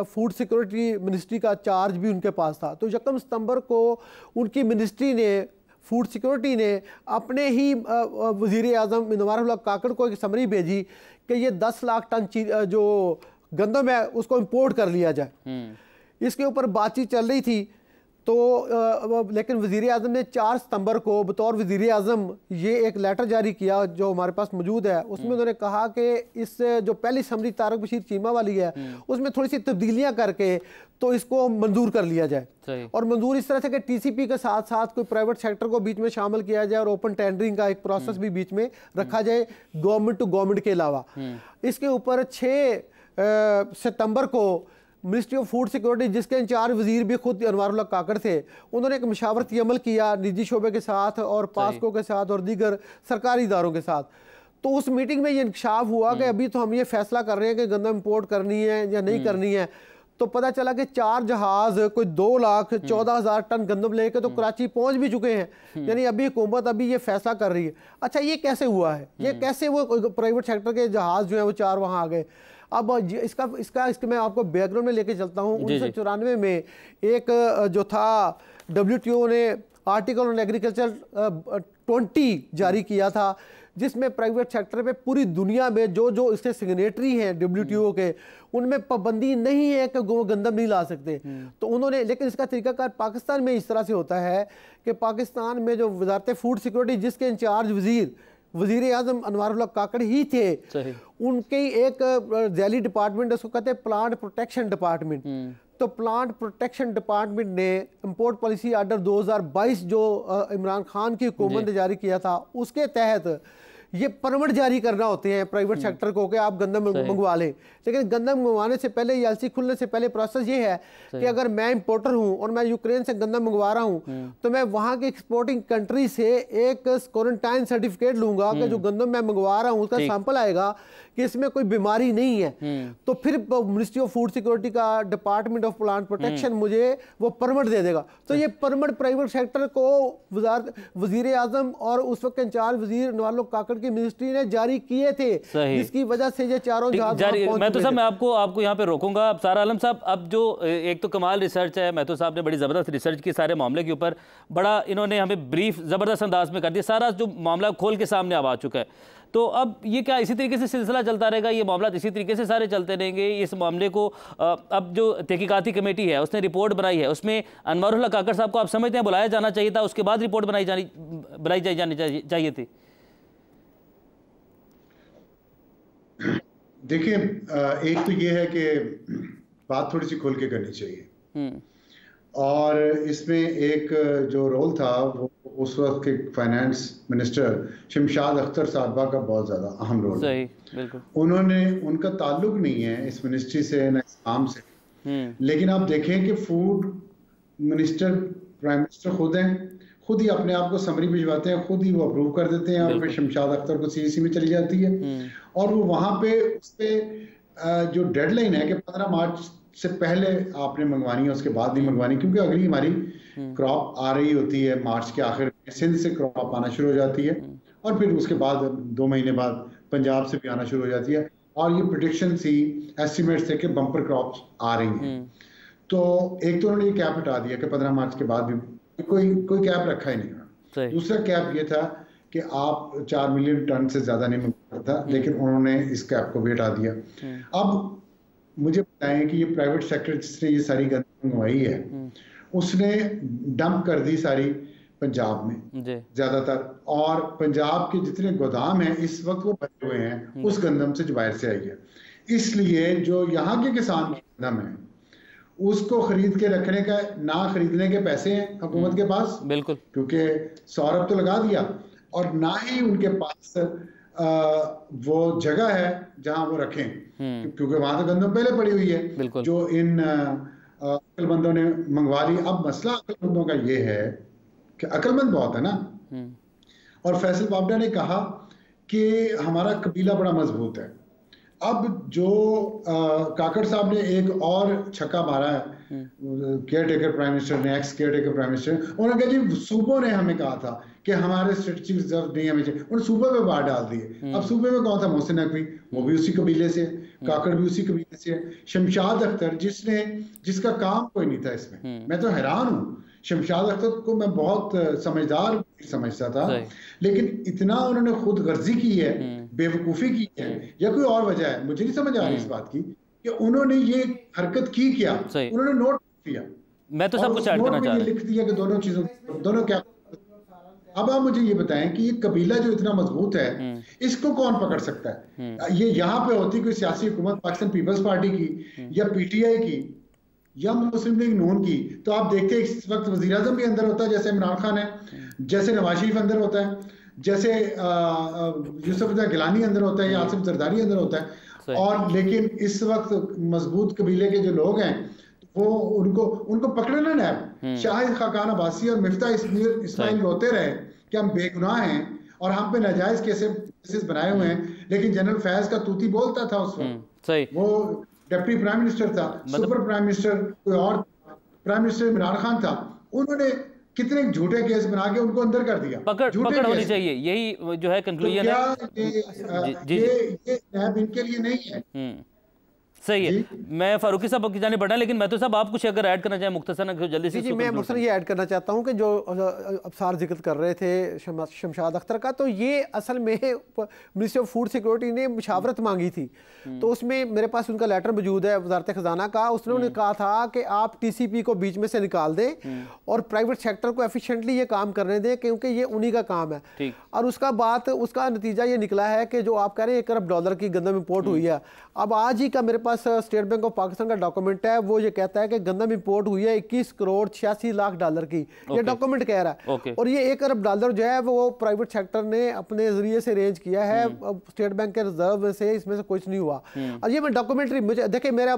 फूड सिक्योरिटी मिनिस्ट्री का चार्ज भी उनके पास था। तो 1 सितंबर को उनकी मिनिस्ट्री ने, फूड सिक्योरिटी ने अपने ही वज़ीर आज़म अनवारुल्लाह काकड़ को एक समरी भेजी कि ये 10 लाख टन जो गंदम है उसको इंपोर्ट कर लिया जाए। इसके ऊपर बातचीत चल रही थी। तो लेकिन वज़ीर आज़म ने 4 सितंबर को बतौर वज़ीर आज़म ये एक लेटर जारी किया जो हमारे पास मौजूद है। उसमें उन्होंने कहा कि इस जो पहली समरी तारक बशीर चीमा वाली है उसमें थोड़ी सी तब्दीलियां करके तो इसको मंजूर कर लिया जाए। और मंजूर इस तरह से कि TCP के साथ साथ कोई प्राइवेट सेक्टर को बीच में शामिल किया जाए और ओपन टेंडरिंग का एक प्रोसेस भी बीच में रखा जाए गवर्नमेंट टू गवर्नमेंट के अलावा। इसके ऊपर 6 सितंबर को मिनिस्ट्री ऑफ फूड सिक्योरिटी, जिसके इंचार्ज वजीर भी खुद अनवारुल्लाह काकड़ थे, उन्होंने एक मशावरती अमल किया निजी शोबे के साथ और पास्को के साथ और दीगर सरकारी इदारों के साथ। तो उस मीटिंग में ये इंकशाफ हुआ कि अभी तो हम ये फैसला कर रहे हैं कि गंदम इंपोर्ट करनी है या नहीं करनी है। तो पता चला कि 4 जहाज कोई 2,14,000 टन गंदम लेके तो कराची पहुंच भी चुके हैं। यानी अभी हुकूमत अभी ये फैसला कर रही है। अच्छा, ये कैसे हुआ है? ये कैसे वो प्राइवेट सेक्टर के जहाज जो है वो 4 वहाँ आ गए? अब इसका मैं आपको बैकग्राउंड में लेके चलता हूँ। 1994 में एक जो था WTO ने आर्टिकल ऑन एग्रीकल्चर 20 जारी किया था, जिसमें प्राइवेट सेक्टर पे पूरी दुनिया में जो इसके सिग्नेटरी हैं WTO के, उनमें पाबंदी नहीं है कि वो गंदम नहीं ला सकते। तो उन्होंने, लेकिन इसका तरीकाकार पाकिस्तान में इस तरह से होता है कि पाकिस्तान में जो वजारत फूड सिक्योरिटी जिसके इंचार्ज वजीर आजम अनवारुल्लाह काकड़ ही थे, उनके एक जैली डिपार्टमेंट, उसको कहते हैं प्लांट प्रोटेक्शन डिपार्टमेंट। तो प्लांट प्रोटेक्शन डिपार्टमेंट ने इंपोर्ट पॉलिसी आर्डर 2022 जो इमरान खान की हुकूमत ने जारी किया था, उसके तहत ये परमिट जारी करना होते हैं प्राइवेट सेक्टर को कि आप गंदम मंगवा लें। लेकिन गंदम मंगवाने से पहले, एलसी खुलने से पहले प्रोसेस ये है कि अगर मैं इंपोर्टर हूं और मैं यूक्रेन से गंदम मंगवा रहा हूं तो मैं वहां के एक्सपोर्टिंग कंट्री से एक क्वारंटाइन सर्टिफिकेट लूंगा कि जो गंदम मैं मंगवा रहा हूं उसका सैंपल आएगा कि इसमें कोई बीमारी नहीं है। तो फिर मिनिस्ट्री ऑफ फूड सिक्योरिटी का डिपार्टमेंट ऑफ प्लांट प्रोटेक्शन मुझे वो परमिट दे देगा। तो ये परमिट प्राइवेट सेक्टर को वजीर आजम और उस वक्त इंचार्ज वजीर अनवारुल्लाह काकड़ की मिनिस्ट्री ने जारी किए थे, जिसकी वजह से ये चारों मैं तो साहब मैं आपको यहाँ पे रोकूंगा। अब सारा आलम साहब, अब जो एक तो कमाल रिसर्च है, मैं तो साहब ने बड़ी ज़बरदस्त रिसर्च की सारे मामले के ऊपर, बड़ा इन्होंने हमें ब्रीफ ज़बरदस्त अंदाज में कर दिया, सारा जो मामला खोल के सामने अब आ चुका है। तो अब ये क्या इसी तरीके से सिलसिला चलता रहेगा? ये मामला इसी तरीके से सारे चलते रहेंगे? इस मामले को अब जो तहकीकाती कमेटी है उसने रिपोर्ट बनाई है, उसमें अनवारुल्लाह काकड़ साहब को आप समझते हैं बुलाया जाना चाहिए था, उसके बाद रिपोर्ट बनाई जानी चाहिए थी? देखिए, एक तो ये है कि बात थोड़ी सी खोल के करनी चाहिए, और इसमें एक जो रोल था वो उस वक्त के फाइनेंस मिनिस्टर शमशाद अख्तर साहबा का बहुत ज़्यादा अहम रोल है। बिल्कुल, उनका ताल्लुक नहीं है इस मिनिस्ट्री से न इस काम से। लेकिन आप देखें कि फूड मिनिस्टर, प्राइम मिनिस्टर खुद हैं, खुद ही अपने आप को समरी भिजवाते हैं, खुद ही वो अप्रूव कर देते हैं और फिर शमशाद अख्तर को CEC में चली जाती है। और वो वहां पे उस पे जो डेडलाइन है कि 15 मार्च से पहले आपने मंगवानी है, उसके बाद नहीं मंगवानी, क्योंकि अगली हमारी क्रॉप आ रही होती है मार्च के आखिर में, सिंध से क्रॉप आना शुरू हो जाती है और फिर उसके बाद 2 महीने बाद पंजाब से भी आना शुरू हो जाती है। और ये प्रेडिक्शन थी, एस्टिमेट्स थे कि बम्पर क्रॉप्स आ रही हैं। तो एक तो उन्होंने ये कैप हटा दिया कि 15 मार्च के बाद भी कोई कैप रखा ही नहीं। दूसरा कैप ये था कि आप 4 मिलियन टन से ज्यादा नहीं मंगवा सकता, लेकिन उन्होंने इस कैप को भी हटा दिया। अब मुझे बताएं कि ये प्राइवेट सेक्टर जिसने ये सारी गंदगी मंगवाई है, उसने डंप कर दी सारी पंजाब में ज्यादातर, और पंजाब के जितने गोदाम हैं इस वक्त वो भरे हुए हैं उस गंदम से जो बाहर से आई है। इसलिए जो यहाँ के किसान गंदम है उसको खरीद के रखने का, ना खरीदने के पैसे हैं हुकूमत के पास, बिल्कुल, क्योंकि 100 अरब तो लगा दिया, और ना ही उनके पास वो जगह है जहां वो रखें, क्योंकि वहां तो गंदम पहले पड़ी हुई है जो इन अक्लमंदों ने मंगवा ली। अब मसला अक्लमंदों का ये है कि अक्लमंद बहुत है ना, और फैसल बाबडा ने कहा कि हमारा कबीला बड़ा मजबूत है। अब जो काकड़ साहब ने एक और छक्का मारा है, केयर टेकर प्राइम मिनिस्टर ने, x care taker prime minister, उन्होंने कहा जी सूबों ने हमें कहा था कि हमारे स्ट्रेटेजिक रिजर्व नहीं हमें चाहिए, उन्होंने सूबे में बाहर डाल दिए। अब सूबे में कौन था? मोहसिन नकवी, वो भी उसी कबीले से, काकड़ भी उसी कबीले से है। शमशाद अख्तर जिसका काम कोई नहीं था इसमें, मैं तो हैरान हूँ। शमशाद अख्तर को मैं बहुत समझदार समझता था, लेकिन इतना उन्होंने खुद गर्जी की है, बेवकूफी की है, या कोई और वजह है, मुझे नहीं समझ आ रही इस बात की कि उन्होंने ये हरकत की क्या। उन्होंने नोट किया, मैं तो सब कुछ ऐड करना चाह रहा हूं, लिख दिया कि दोनों चीजों, दोनों क्या। अब आप मुझे ये बताएं कि ये कबीला जो इतना मजबूत है इसको कौन पकड़ सकता है? ये यहाँ पे होती कोई सियासी हुकूमत पाकिस्तान पीपल्स पार्टी की या पीटीआई की या मुस्लिम लीग नून की, तो आप देखते हैं इस वक्त वजीर आजम भी अंदर होता है, जैसे इमरान खान है, जैसे नवाज शरीफ अंदर होता है, जैसे यूसुफ गिलानी अंदर होता है, या आसिफ जरदारी अंदर होता है। और लेकिन इस वक्त मजबूत कबीले के जो लोग हैं वो उनको पकड़े ना नैब। शाहिद खाकान अब्बासी और मिफ्ता इस्माइल रोते रहे कि हम बेगुनाह हैं और हम पे नाजायज केसेस बनाए हुए हैं, लेकिन जनरल फैज का तूती बोलता था उस वक्त, वो डिप्टी प्राइम मिनिस्टर था, सुपर प्राइम मिनिस्टर कोई और, प्राइम मिनिस्टर इमरान खान था। उन्होंने कितने झूठे केस बना के उनको अंदर कर दिया। पकड़ होनी चाहिए, यही जो है कंक्लूजन है। ये नैब इनके लिए नहीं है। सही है। मैं फारूकी साहब की जाने बढ़ा, लेकिन मैं तो साहब आप कुछ अगर ऐड करना चाहें मुख्तसरन जल्दी से। जी, मैं मुख्तसर ये ऐड करना चाहता हूँ कि जो अफसार जिक्र कर रहे थे शमशाद अख्तर का, तो ये असल में मिनिस्ट्री ऑफ फूड सिक्योरिटी ने मुशावरत मांगी थी, तो उसमें मेरे पास उनका लेटर मौजूद है वजारत खजाना का। उसने कहा था कि आप टीसीपी को बीच में से निकाल दें और प्राइवेट सेक्टर को एफिशिएंटली ये काम करने दें, क्योंकि ये उन्हीं का काम है। और उसका नतीजा ये निकला है कि जो आप कह रहे हैं $1 अरब की गंदम इम्पोर्ट हुई है। अब आज ही का मेरे पास स्टेट बैंक ऑफ पाकिस्तान का डॉक्यूमेंट है, वो ये कहता है कि गंदम इंपोर्ट हुई है $21 करोड़ 86 लाख की, ये डॉक्यूमेंट कह रहा है। और ये $1 अरब जो है वो प्राइवेट सेक्टर ने अपने जरिए से अरेंज किया है, स्टेट बैंक के रिजर्व में से, इसमें से कुछ नहीं हुआ। और ये मैं डॉक्यूमेंट्री, मुझे देखिए मेरा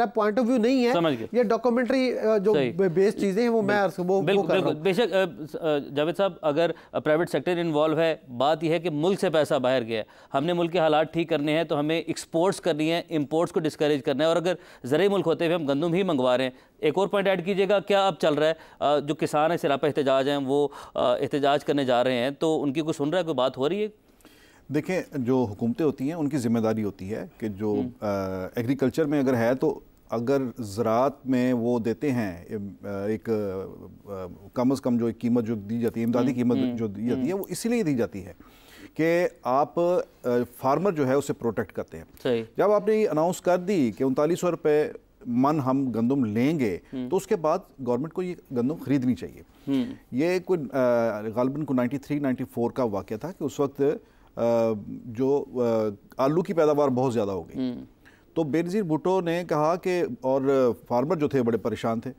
पॉइंट ऑफ व्यू नहीं है, ये डॉक्यूमेंट्री जो बेस्ड चीजें हैं वो मैं वो बेशक। जावेद साहब, अगर प्राइवेट सेक्टर इन्वॉल्व है, बात यह है कि मुल्क से पैसा बाहर गया, हमने मुल्क के हालात ठीक करने हैं तो हमें एक्सपोर्ट्स करनी है, इंपोर्ट्स को डिस्करेज करना है। और अगर ज़रिए मुल्क होते हुए हम गंदम ही मंगवा रहे हैं, एक और पॉइंट ऐड कीजिएगा, क्या अब चल रहा है जो किसान है सिरापा एहतजाज हैं वो एहतजाज करने जा रहे हैं, तो उनकी कुछ सुन रहा है, कोई बात हो रही है? देखें, जो हुकूमतें होती हैं उनकी जिम्मेदारी होती है कि जो एग्रीकल्चर में अगर है, तो अगर ज़राअत में वो देते हैं एक कम से कम जो एक कीमत जो दी जाती है, इमदादी कीमत जो दी जाती है, वो इसीलिए दी जाती है कि आप फार्मर जो है उसे प्रोटेक्ट करते हैं। जब आपने ये अनाउंस कर दी कि 3900 रुपये मन हम गंदम लेंगे, तो उसके बाद गवर्नमेंट को ये गंदम खरीदनी चाहिए। ये कोई गालिबन को 93-94 का वाक़या था कि उस वक्त जो आलू की पैदावार बहुत ज़्यादा हो गई, तो बेनज़ीर भुट्टो ने कहा कि, और फार्मर जो थे बड़े परेशान थे,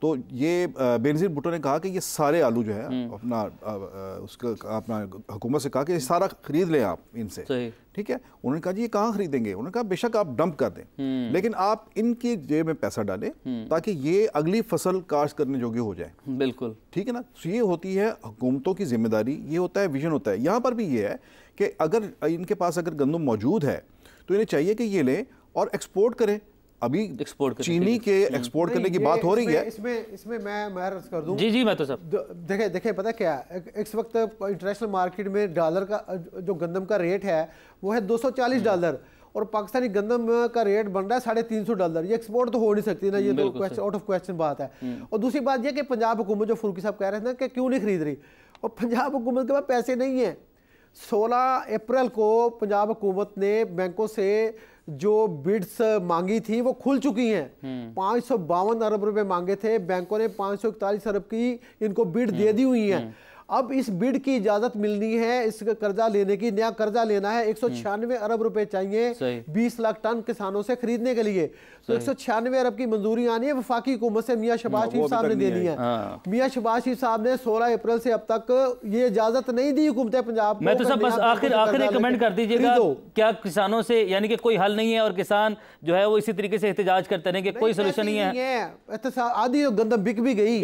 तो ये बेनज़ीर भुट्टो ने कहा कि ये सारे आलू जो है अपना हुकूमत से कहा कि सारा खरीद लें आप इनसे, ठीक है। उन्होंने कहा जी ये कहाँ खरीदेंगे? उन्होंने कहा बेशक आप डंप कर दें, लेकिन आप इनकी जेब में पैसा डालें ताकि ये अगली फसल काश्त करने योग्य हो जाए। बिल्कुल ठीक है ना। तो ये होती है हुकूमतों की जिम्मेदारी, ये होता है विजन होता है। यहाँ पर भी ये है कि अगर इनके पास अगर गंदम मौजूद है तो इन्हें चाहिए कि ये लें और एक्सपोर्ट करें। अभी चीनी के एक्सपोर्ट करने की बात हो रही है। इसमें मैं अर्ज कर दूं। जी मैं तो सब देखें पता क्या है, इस वक्त इंटरनेशनल मार्केट में डॉलर का जो गंदम का रेट है वो है $240, और पाकिस्तानी गंदम का रेट बन रहा है $350। ये एक्सपोर्ट तो हो नहीं सकती ना, ये तो आउट ऑफ क्वेश्चन बात है। और दूसरी बात ये कि पंजाब हुकूमत, जो फरूकी साहब कह रहे थे ना कि क्यों नहीं खरीद रही, और पंजाब हुकूमत के पास पैसे नहीं है। 16 अप्रैल को पंजाब हुकूमत ने बैंकों से जो बिड्स मांगी थी वो खुल चुकी हैं। 552 अरब रुपए मांगे थे, बैंकों ने 541 अरब की इनको बिड दे दी हुई है। अब इस बिड की इजाजत मिलनी है, इसका कर्जा लेने की, नया कर्जा लेना है। 196 अरब रुपए चाहिए 20 लाख टन किसानों से खरीदने के लिए। तो 196 अरब की मंजूरी आनी है वफाकी हुकूमत से, मियां शहबाज शरीफ साहब ने देनी है। मियां शहबाज शरीफ साहब ने 16 अप्रैल से अब तक ये इजाजत नहीं दी हुकूमत पंजाब। मैं तो सब बस आखिर कमेंट कर दीजिएगा, क्या किसानों से यानी कि कोई हल नहीं है और किसान जो है वो इसी तरीके से एहतजाज करते रहे कि कोई सोल्यूशन नहीं है? आधी गंदम बिक भी गई,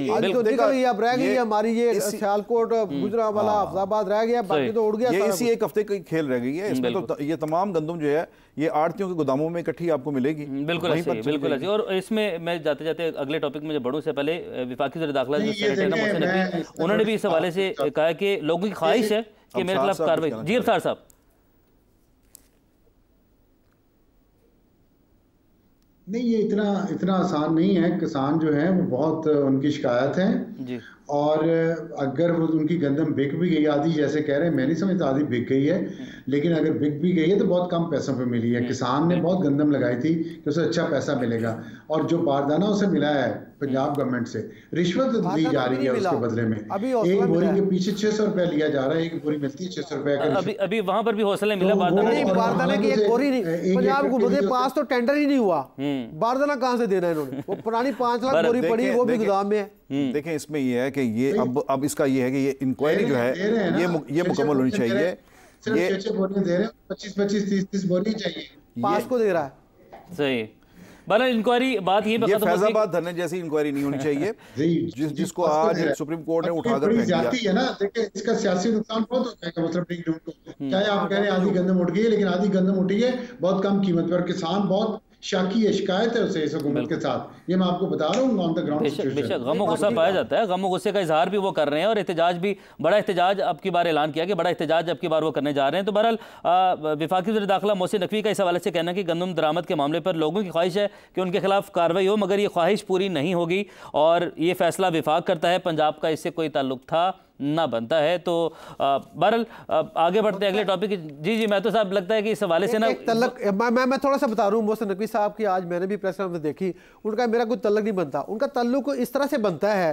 आधी तो निकल गई, अब रह गई हमारी ये सियालकोट, गुजरांवाला, हफजाबाद रह गया, बाकी तो उड़ गया। ये इसी एक हफ्ते की खेल रह गई है। इसमें तो ये तमाम गंदम जो है ये आड़तियों के गोदामों में इकट्ठी आपको मिलेगी। बिल्कुल ऐसे, बिल्कुल ऐसे। और इसमें मैं जाते जाते अगले टॉपिक में जब बढ़ूं से पहले विफाकी वज़ीर दाखिला जो सेनेटर मोहसिन नकवी, उन्होंने भी इस हवाले से कहा कि लोगों की ख्वाहिश है कि मेरे खिलाफ कार्रवाई। जी अफ्तार साहब। नहीं, ये इतना आसान नहीं है। किसान जो है वो बहुत उनकी शिकायत है जी। और अगर वो उनकी गंदम बिक भी गई, आधी जैसे कह रहे हैं, मैं नहीं समझता आधी बिक गई है, लेकिन अगर बिक भी गई है तो बहुत कम पैसों पे मिली है। किसान ने बहुत गंदम लगाई थी कि उसे अच्छा पैसा मिलेगा, और जो बारदाना उसे मिला है पंजाब गवर्नमेंट से, रिश्वत दी जा रही है उसके बदले में। एक बोरी के पीछे 600 रुपया लिया जा रहा है, एक बोरी मिलती है 600 रुपया। अभी वहां पर भी हौसला मिला बारदाना की एक बोरी नहीं, पंजाब हुकूमत के पास तो टेंडर ही नहीं हुआ, बारदाना कहाँ से देना है इन्होंने? वो पुरानी 5 लाख बोरी पड़ी, वो भी गोदाम में है। देखें, इसमें ये है कि ये अब इसका ये है कि ये इंक्वायरी जो है ये मुकम्मल होनी चाहिए। ये 6 बोरियां दे रहे हैं, 25-25, 30-30 बोरियां चाहिए, पास को दे रहा है। सही बहरहाल इंक्वायरी बात ये फैजाबाद धरने जैसी इंक्वायरी नहीं होनी चाहिए जिसको आज सुप्रीम कोर्ट ने उठाकर फेंक दिया है ना। देखिए, इसका सियासी नुकसान बहुत होता है मुस्लिम लीग को। चाहे आप कह रहे हैं आधी गंदम उठ गई है, लेकिन आधी गंदम उठी है बहुत कम कीमत पर। किसान बहुत शाकी है, शिकायत है उसे इस हुकूमत के साथ। ये मैं आपको बता रहा हूँ ऑन द ग्राउंड। बेशक गम और गुस्सा पाया जाता है, गम और गुस्से का इजहार भी वो कर रहे हैं, और एहतजाज भी, बड़ा एहतजाज अब की बार ऐलान किया कि बड़ा एहतजाज अब की बार वो करने जा रहे हैं। तो बहरहाल विफाकी वज़ीर दाखिला मोहसिन नकवी का इस हवाले से कहना है कि गंदम दरामद के मामले पर लोगों की ख्वाहिश है कि उनके खिलाफ कार्रवाई हो, मगर ये ख्वाहिश पूरी नहीं होगी और ये फैसला विफाक करता है, पंजाब का इससे कोई ताल्लुक था ना बनता है। तो बहरहाल आगे बढ़ते हैं अगले टॉपिक। जी मैं तो साहब लगता है कि इस हवाले से ना मैं थोड़ा सा बता रहा हूँ मोहसिन नकवी साहब की, आज मैंने भी प्रेस कॉन्फ्रेंस देखी, उनका मेरा कोई तल्लुक नहीं बनता, उनका तल्लुक इस तरह से बनता है।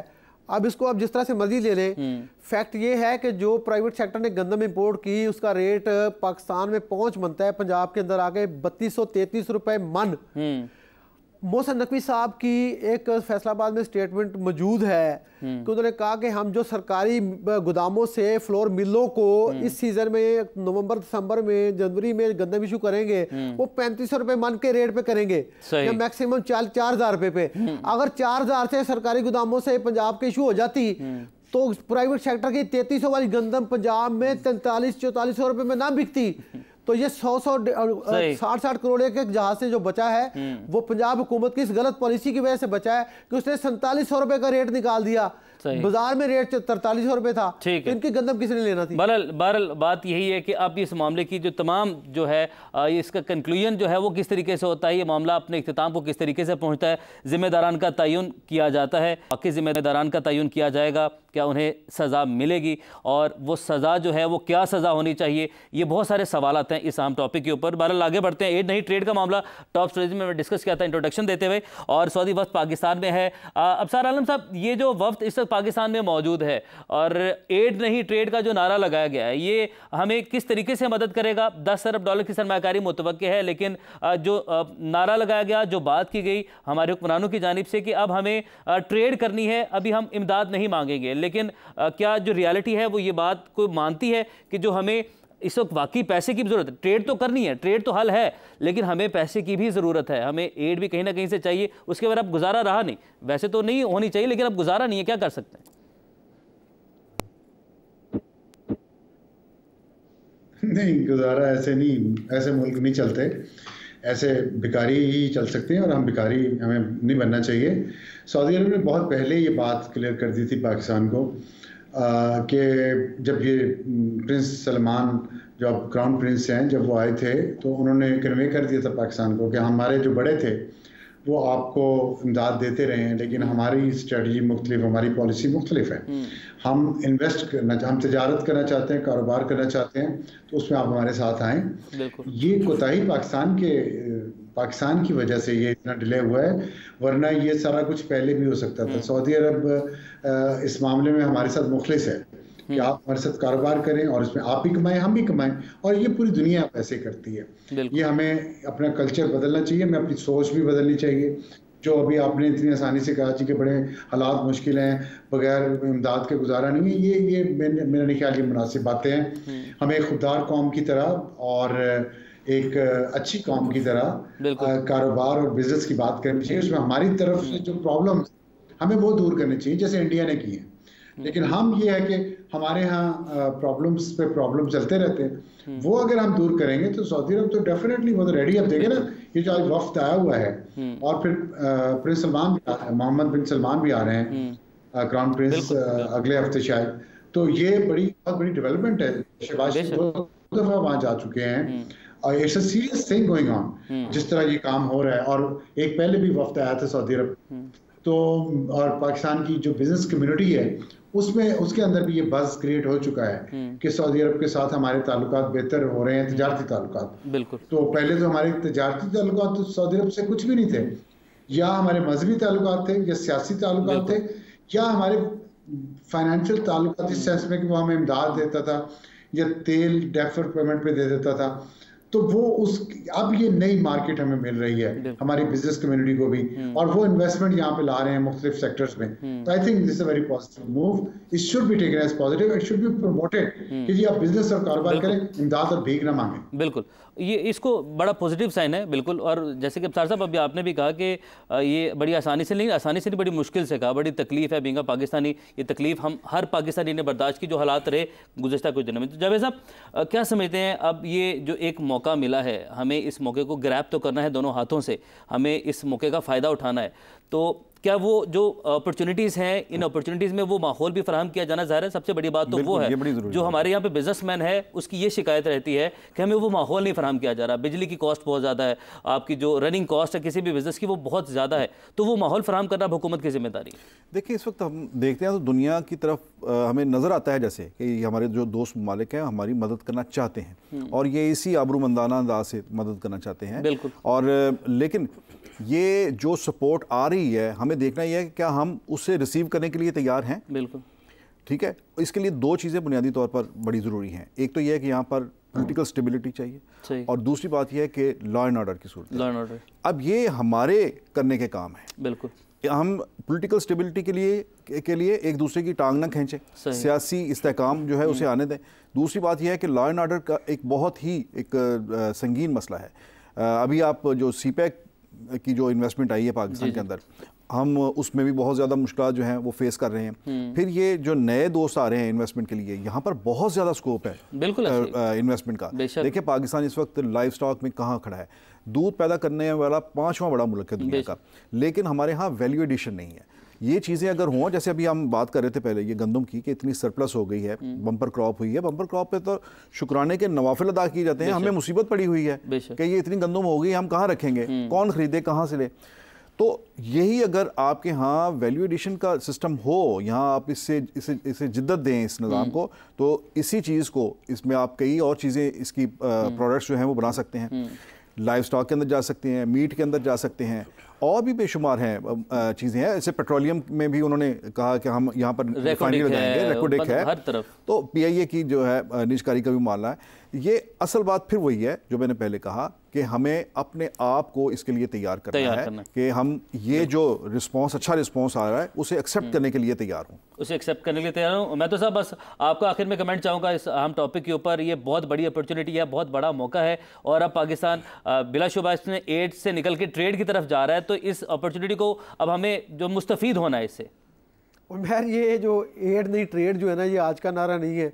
अब इसको आप जिस तरह से मर्जी ले लें, फैक्ट ये है कि जो प्राइवेट सेक्टर ने गंदम इंपोर्ट की उसका रेट पाकिस्तान में पहुंच बनता है पंजाब के अंदर आके 3233 रुपए मन। मोहसिन नकवी साहब की एक फैसलाबाद में स्टेटमेंट मौजूद है कि उन्होंने कहा कि हम जो सरकारी गोदामों से फ्लोर मिलों को इस सीजन में नवंबर दिसंबर में जनवरी में गंदम इशू करेंगे वो 3500 रुपए मन के रेट पे करेंगे, या मैक्सिमम 4000 रुपए पे। अगर 4000 से सरकारी गोदामों से पंजाब के इशू हो जाती तो प्राइवेट सेक्टर की 3300 वाली गंदम पंजाब में 4300-4400 रुपए में ना बिकती। तो ये 60 करोड़ के जहाज से जो बचा है वो पंजाब हुकूमत की इस गलत पॉलिसी की वजह से बचा है कि उसने 4700 रुपए का रेट निकाल दिया, बाजार में रेट 4300 रुपए था। तो इनकी गंदम किसने लेना थी? बहरहाल बात यही है कि अब इस मामले की जो तमाम जो है इसका कंक्लूजन जो है वो किस तरीके से होता है, ये मामला अपने इख्तिताम को किस तरीके से पहुंचता है, जिम्मेदारान का तयन किया जाता है, बाकी जिम्मेदारान का तयन किया जाएगा, क्या उन्हें सज़ा मिलेगी और वो सज़ा जो है वो क्या सज़ा होनी चाहिए, ये बहुत सारे सवाल हैं इस आम टॉपिक के ऊपर। बहरहाल आगे बढ़ते हैं। एड नहीं ट्रेड का मामला टॉप स्टोरीज में मैं डिस्कस किया था इंट्रोडक्शन देते हुए, और सऊदी वफ्द पाकिस्तान में है। अफसार आलम साहब, ये जो वफ्द इस वक्त पाकिस्तान में मौजूद है और एड नहीं ट्रेड का जो नारा लगाया गया है, ये हमें किस तरीके से मदद करेगा? 10 अरब डॉलर की सरमाकारी मुतवक्के है, लेकिन जो नारा लगाया गया, जो बात की गई हमारे हुक्मरानों की जानिब से कि अब हमें ट्रेड करनी है, अभी हम इमदाद नहीं मांगेंगे, लेकिन क्या जो रियलिटी है वो ये बात को मानती है कि जो हमें इस वक्त वाकई पैसे की ज़रूरत है? ट्रेड तो करनी है, ट्रेड तो हल है, लेकिन हमें पैसे की भी ज़रूरत है, हमें एड भी कहीं ना कहीं से चाहिए। उसके बाद अब गुजारा रहा नहीं, वैसे तो नहीं होनी चाहिए, लेकिन अब गुजारा नहीं है, क्या कर सकते हैं? नहीं, गुजारा ऐसे नहीं, ऐसे मुल्क नहीं चलते, ऐसे भिखारी ही चल सकते हैं और हम भिखारी हमें नहीं बनना चाहिए। सऊदी अरब ने बहुत पहले ये बात क्लियर कर दी थी पाकिस्तान को कि जब ये प्रिंस सलमान जो अब क्राउन प्रिंस हैं, जब वो आए थे तो उन्होंने कन्वे कर दिया था पाकिस्तान को कि हमारे जो बड़े थे वो आपको इमदाद देते रहे हैं, लेकिन हमारी स्ट्रेटजी मुख्तलिफ, हमारी पॉलिसी मुख्तलिफ है। हम इन्वेस्ट करना, हम तजारत करना चाहते हैं, कारोबार करना चाहते हैं, तो उसमें आप हमारे साथ आएँ। ये कोताही पाकिस्तान की वजह से ये इतना डिले हुआ है, वरना ये सारा कुछ पहले भी हो सकता था। सऊदी अरब इस मामले में हमारे साथ मुखलिस है कि आप हमारे साथ कारोबार करें और इसमें आप भी कमाएं, हम भी कमाएं, और ये पूरी दुनिया ऐसे करती है। ये हमें अपना कल्चर बदलना चाहिए, हमें अपनी सोच भी बदलनी चाहिए। जो अभी आपने इतनी आसानी से कहा कि बड़े हालात मुश्किल हैं, बगैर इमदाद के गुजारा नहीं है, ये मेरा नहीं ख्याल ये मुनासिब बातें हैं। हमें खुददार कौम की तरह और एक अच्छी कौम की तरह कारोबार और बिजनेस की बात करनी चाहिए। उसमें हमारी तरफ से जो प्रॉब्लम हमें वो दूर करनी चाहिए, जैसे इंडिया ने की है। लेकिन हम ये है कि हमारे यहाँ प्रॉब्लम्स पे प्रॉब्लम चलते रहते हैं, वो अगर हम दूर करेंगे तो सऊदी अरब तो डेफिनेटली वो तो रेडी। अब देखें ना, ये जो आज वफ्द आया हुआ है, और फिर प्रिंस सलमान, मोहम्मद बिन सलमान भी आ रहे हैं, क्राउन प्रिंस अगले हफ्ते शायद। तो ये बहुत बड़ी डेवलपमेंट है। शहबाज शरीफ 2 दफा वहाँ जा चुके हैं और it's a serious thing going on, जिस तरह ये काम हो रहा है। और एक पहले भी वफ्द आया था सऊदी अरब, तो और पाकिस्तान की जो बिजनेस कम्युनिटी है उसमें, उसके अंदर भी ये बज़ क्रिएट हो चुका है कि सऊदी अरब के साथ हमारे ताल्लुकात बेहतर हो रहे हैं, तिजारती ताल्लुकात। बिल्कुल। तो पहले तो हमारे तिजारती ताल्लुकात तो सऊदी अरब से कुछ भी नहीं थे, या हमारे मजहबी ताल्लुकात थे, या सियासी ताल्लुकात थे, या हमारे फाइनेंशियल ताल्लुकात, इस सेंस में कि वो हमें इमदाद देता था या तेल डेफर पेमेंट पे दे देता था। तो वो अब ये नई मार्केट हमें मिल रही है, हमारी बिजनेस कम्युनिटी को भी, और वो इन्वेस्टमेंट यहाँ पे ला रहे हैं मुख्तलिफ सेक्टर्स में। तो I think this is a very positive move. It should be taken as positive, it should be promoted कि जी आप बिजनेस और कारोबार करें, इमदाद और भीख ना मांगे। बिल्कुल, ये इसको बड़ा पॉजिटिव साइन है। बिल्कुल। और जैसे कि अब्सार साहब अभी आपने भी कहा कि ये बड़ी आसानी से नहीं, बड़ी मुश्किल से कहा, बड़ी तकलीफ है बींगा पाकिस्तानी। ये तकलीफ हम हर पाकिस्तानी ने बर्दाश्त की, जो हालात रहे गुज़श्ता कुछ दिनों में। तो जावेद साहब क्या समझते हैं, अब ये जो एक मौका मिला है, हमें इस मौके को ग्रैब तो करना है दोनों हाथों से, हमें इस मौके का फ़ायदा उठाना है, तो क्या वो जो अपॉर्चुनिटीज़ हैं, इन अपॉर्चुनिटीज़ में वो माहौल भी फराहम किया जाना ज़ाहिर है। सबसे बड़ी बात तो वो है, जो हमारे यहाँ पे बिजनेसमैन है उसकी ये शिकायत रहती है कि हमें वो माहौल नहीं फराहम किया जा रहा। बिजली की कॉस्ट बहुत ज़्यादा है, आपकी जो रनिंग कॉस्ट है किसी भी बिज़नेस की वो बहुत ज़्यादा है, तो वो माहौल फराहम करना हुकूमत की जिम्मेदारी है। देखिए, इस वक्त हम देखते हैं तो दुनिया की तरफ हमें नज़र आता है जैसे कि हमारे जो दोस्त ममालिक हैं हमारी मदद करना चाहते हैं, और ये इसी आबरूमंदाना अंदाज से मदद करना चाहते हैं। बिल्कुल। और लेकिन ये जो सपोर्ट आ रही है, हमें देखना ही है कि क्या हम उससे रिसीव करने के लिए तैयार हैं। बिल्कुल। ठीक है, इसके लिए 2 चीज़ें बुनियादी तौर पर बड़ी ज़रूरी हैं। एक तो यह है कि यहाँ पर पॉलिटिकल स्टेबिलिटी चाहिए, और दूसरी बात यह है कि लॉ एंड ऑर्डर की सूरत। लॉ एंड ऑर्डर अब ये हमारे करने के काम है। बिल्कुल। हम पॉलिटिकल स्टेबिलिटी के लिए एक दूसरे की टांग न खींचें, सियासी इस्तेहकाम जो है उसे आने दें। दूसरी बात यह है कि लॉ एंड ऑर्डर का एक बहुत ही एक संगीन मसला है। अभी आप जो सीपैक की जो इन्वेस्टमेंट आई है पाकिस्तान के अंदर, हम उसमें भी बहुत ज़्यादा मुश्किल जो हैं वो फेस कर रहे हैं। फिर ये जो नए दोस्त आ रहे हैं इन्वेस्टमेंट के लिए, यहाँ पर बहुत ज़्यादा स्कोप है बिल्कुल इन्वेस्टमेंट का। देखिए, पाकिस्तान इस वक्त लाइव स्टॉक में कहाँ खड़ा है, दूध पैदा करने वाला 5वां बड़ा मुल्क है दुनिया का, लेकिन हमारे यहाँ वैल्यू एडिशन नहीं है। ये चीज़ें अगर हों, जैसे अभी हम बात कर रहे थे पहले ये गंदम की कि इतनी सरप्लस हो गई है, बम्पर क्रॉप हुई है, बम्पर क्रॉप पे तो शुक्राने के नवाफिल अदा किए जाते हैं। हमें मुसीबत पड़ी हुई है कि ये इतनी गंदम हो गई, हम कहाँ रखेंगे, कौन खरीदे, कहाँ से ले। तो यही अगर आपके यहाँ वैल्यू एडिशन का सिस्टम हो, यहाँ आप इससे जिद्दत दें इस निज़ाम को, तो इसी चीज़ को, इसमें आप कई और चीज़ें इसकी प्रोडक्ट्स जो हैं वो बना सकते हैं। लाइव स्टॉक के अंदर जा सकते हैं, मीट के अंदर जा सकते हैं, और भी बेशुमार हैं चीज़ें हैं। ऐसे पेट्रोलियम में भी उन्होंने कहा कि हम यहाँ पर रिफाइनरी लगाएंगे, रेकोडेक है हर तरफ। तो PIA की जो है निजकारी का भी मामला है। ये असल बात फिर वही है जो मैंने पहले कहा कि हमें अपने आप को इसके लिए तैयार करना है कि हम ये जो रिस्पॉन्स, अच्छा रिस्पॉन्स आ रहा है, उसे एक्सेप्ट करने के लिए तैयार हूँ, उसे एक्सेप्ट करने के लिए तैयार हूँ। मैं तो साहब बस आपका आखिर में कमेंट चाहूँगा इस अहम टॉपिक के ऊपर। ये बहुत बड़ी अपॉर्चुनिटी है, बहुत बड़ा मौका है, और अब पाकिस्तान बिलाशुबा इसमें एड से निकल के ट्रेड की तरफ जा रहा है, तो इस अपॉर्चुनिटी को अब हमें जो मुस्तफ़ीद होना है इससे। उमर, ये जो एड नहीं ट्रेड जो है ना, ये आज का नारा नहीं है,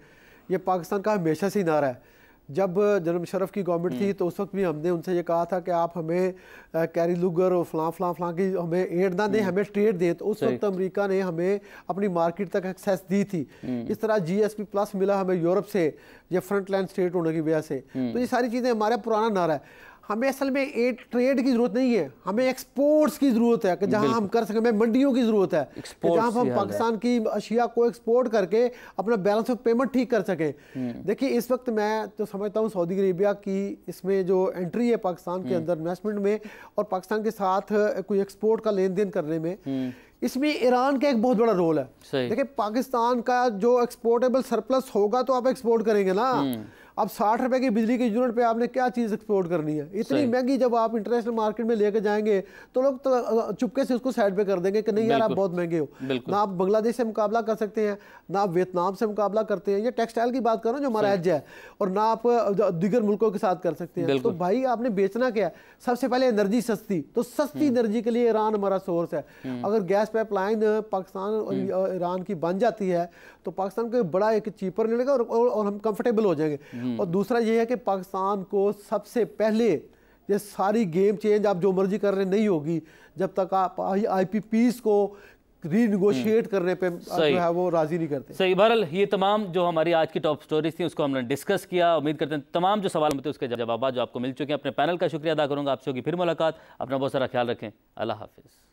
ये पाकिस्तान का हमेशा से ही नारा है। जब जनरल मुशर्रफ की गवर्नमेंट थी तो उस वक्त भी हमने उनसे ये कहा था कि आप हमें कैरी लुगर और फलां की हमें एड ना दें, हमें ट्रेड दें। तो उस वक्त अमेरिका ने हमें अपनी मार्केट तक एक्सेस दी थी। इस तरह GSP+ मिला हमें यूरोप से, ये फ्रंट लाइन स्टेट होने की वजह से। तो ये सारी चीज़ें हमारा पुराना नारा है। हमें असल में एक ट्रेड की जरूरत नहीं है, हमें एक्सपोर्ट्स की जरूरत है कि जहां हम कर सकें। हमें मंडियों की जरूरत है कि जहां हम पाकिस्तान की अशिया को एक्सपोर्ट करके अपना बैलेंस ऑफ पेमेंट ठीक कर सकें। देखिए इस वक्त मैं तो समझता हूँ सऊदी अरेबिया की इसमें जो एंट्री है पाकिस्तान के अंदर इन्वेस्टमेंट में और पाकिस्तान के साथ कोई एक्सपोर्ट का लेन देन करने में, इसमें ईरान का एक बहुत बड़ा रोल है। देखिए पाकिस्तान का जो एक्सपोर्टेबल सरप्लस होगा तो आप एक्सपोर्ट करेंगे ना। अब 60 रुपए की बिजली की यूनिट पे आपने क्या चीज एक्सपोर्ट करनी है, इतनी महंगी जब आप इंटरनेशनल मार्केट में लेके जाएंगे तो लोग तो चुपके से उसको साइड पे कर देंगे कि नहीं यार आप बहुत महंगे हो। ना आप बांग्लादेश से मुकाबला कर सकते हैं, ना आप वियतनाम से मुकाबला करते हैं, ये टेक्सटाइल की बात करो जो हमारा एज है, और ना आप दीगर मुल्कों के साथ कर सकते हैं। तो भाई आपने बेचना क्या है, सबसे पहले एनर्जी सस्ती, तो सस्ती एनर्जी के लिए ईरान हमारा सोर्स है। अगर गैस पाइपलाइन पाकिस्तान और ईरान की बन जाती है तो पाकिस्तान को बड़ा एक चीपर मिलेगा और हम कंफर्टेबल हो जाएंगे। और दूसरा ये है कि पाकिस्तान को सबसे पहले ये सारी गेम चेंज आप जो मर्जी कर रहे नहीं होगी जब तक आप IPPs को रीनिगोशिएट करने पे जो है वो राजी नहीं करते। सही। बहरहाल ये तमाम जो हमारी आज की टॉप स्टोरीज थी उसको हमने डिस्कस किया। उम्मीद करते हैं तमाम जो सवाल थे उसके जवाब जो आपको मिल चुके हैं। अपने पैनल का शुक्रिया अदा करूंगा। आपसे होगी फिर मुलाकात। अपना बहुत सारा ख्याल रखें। अल्लाह हाफिज़।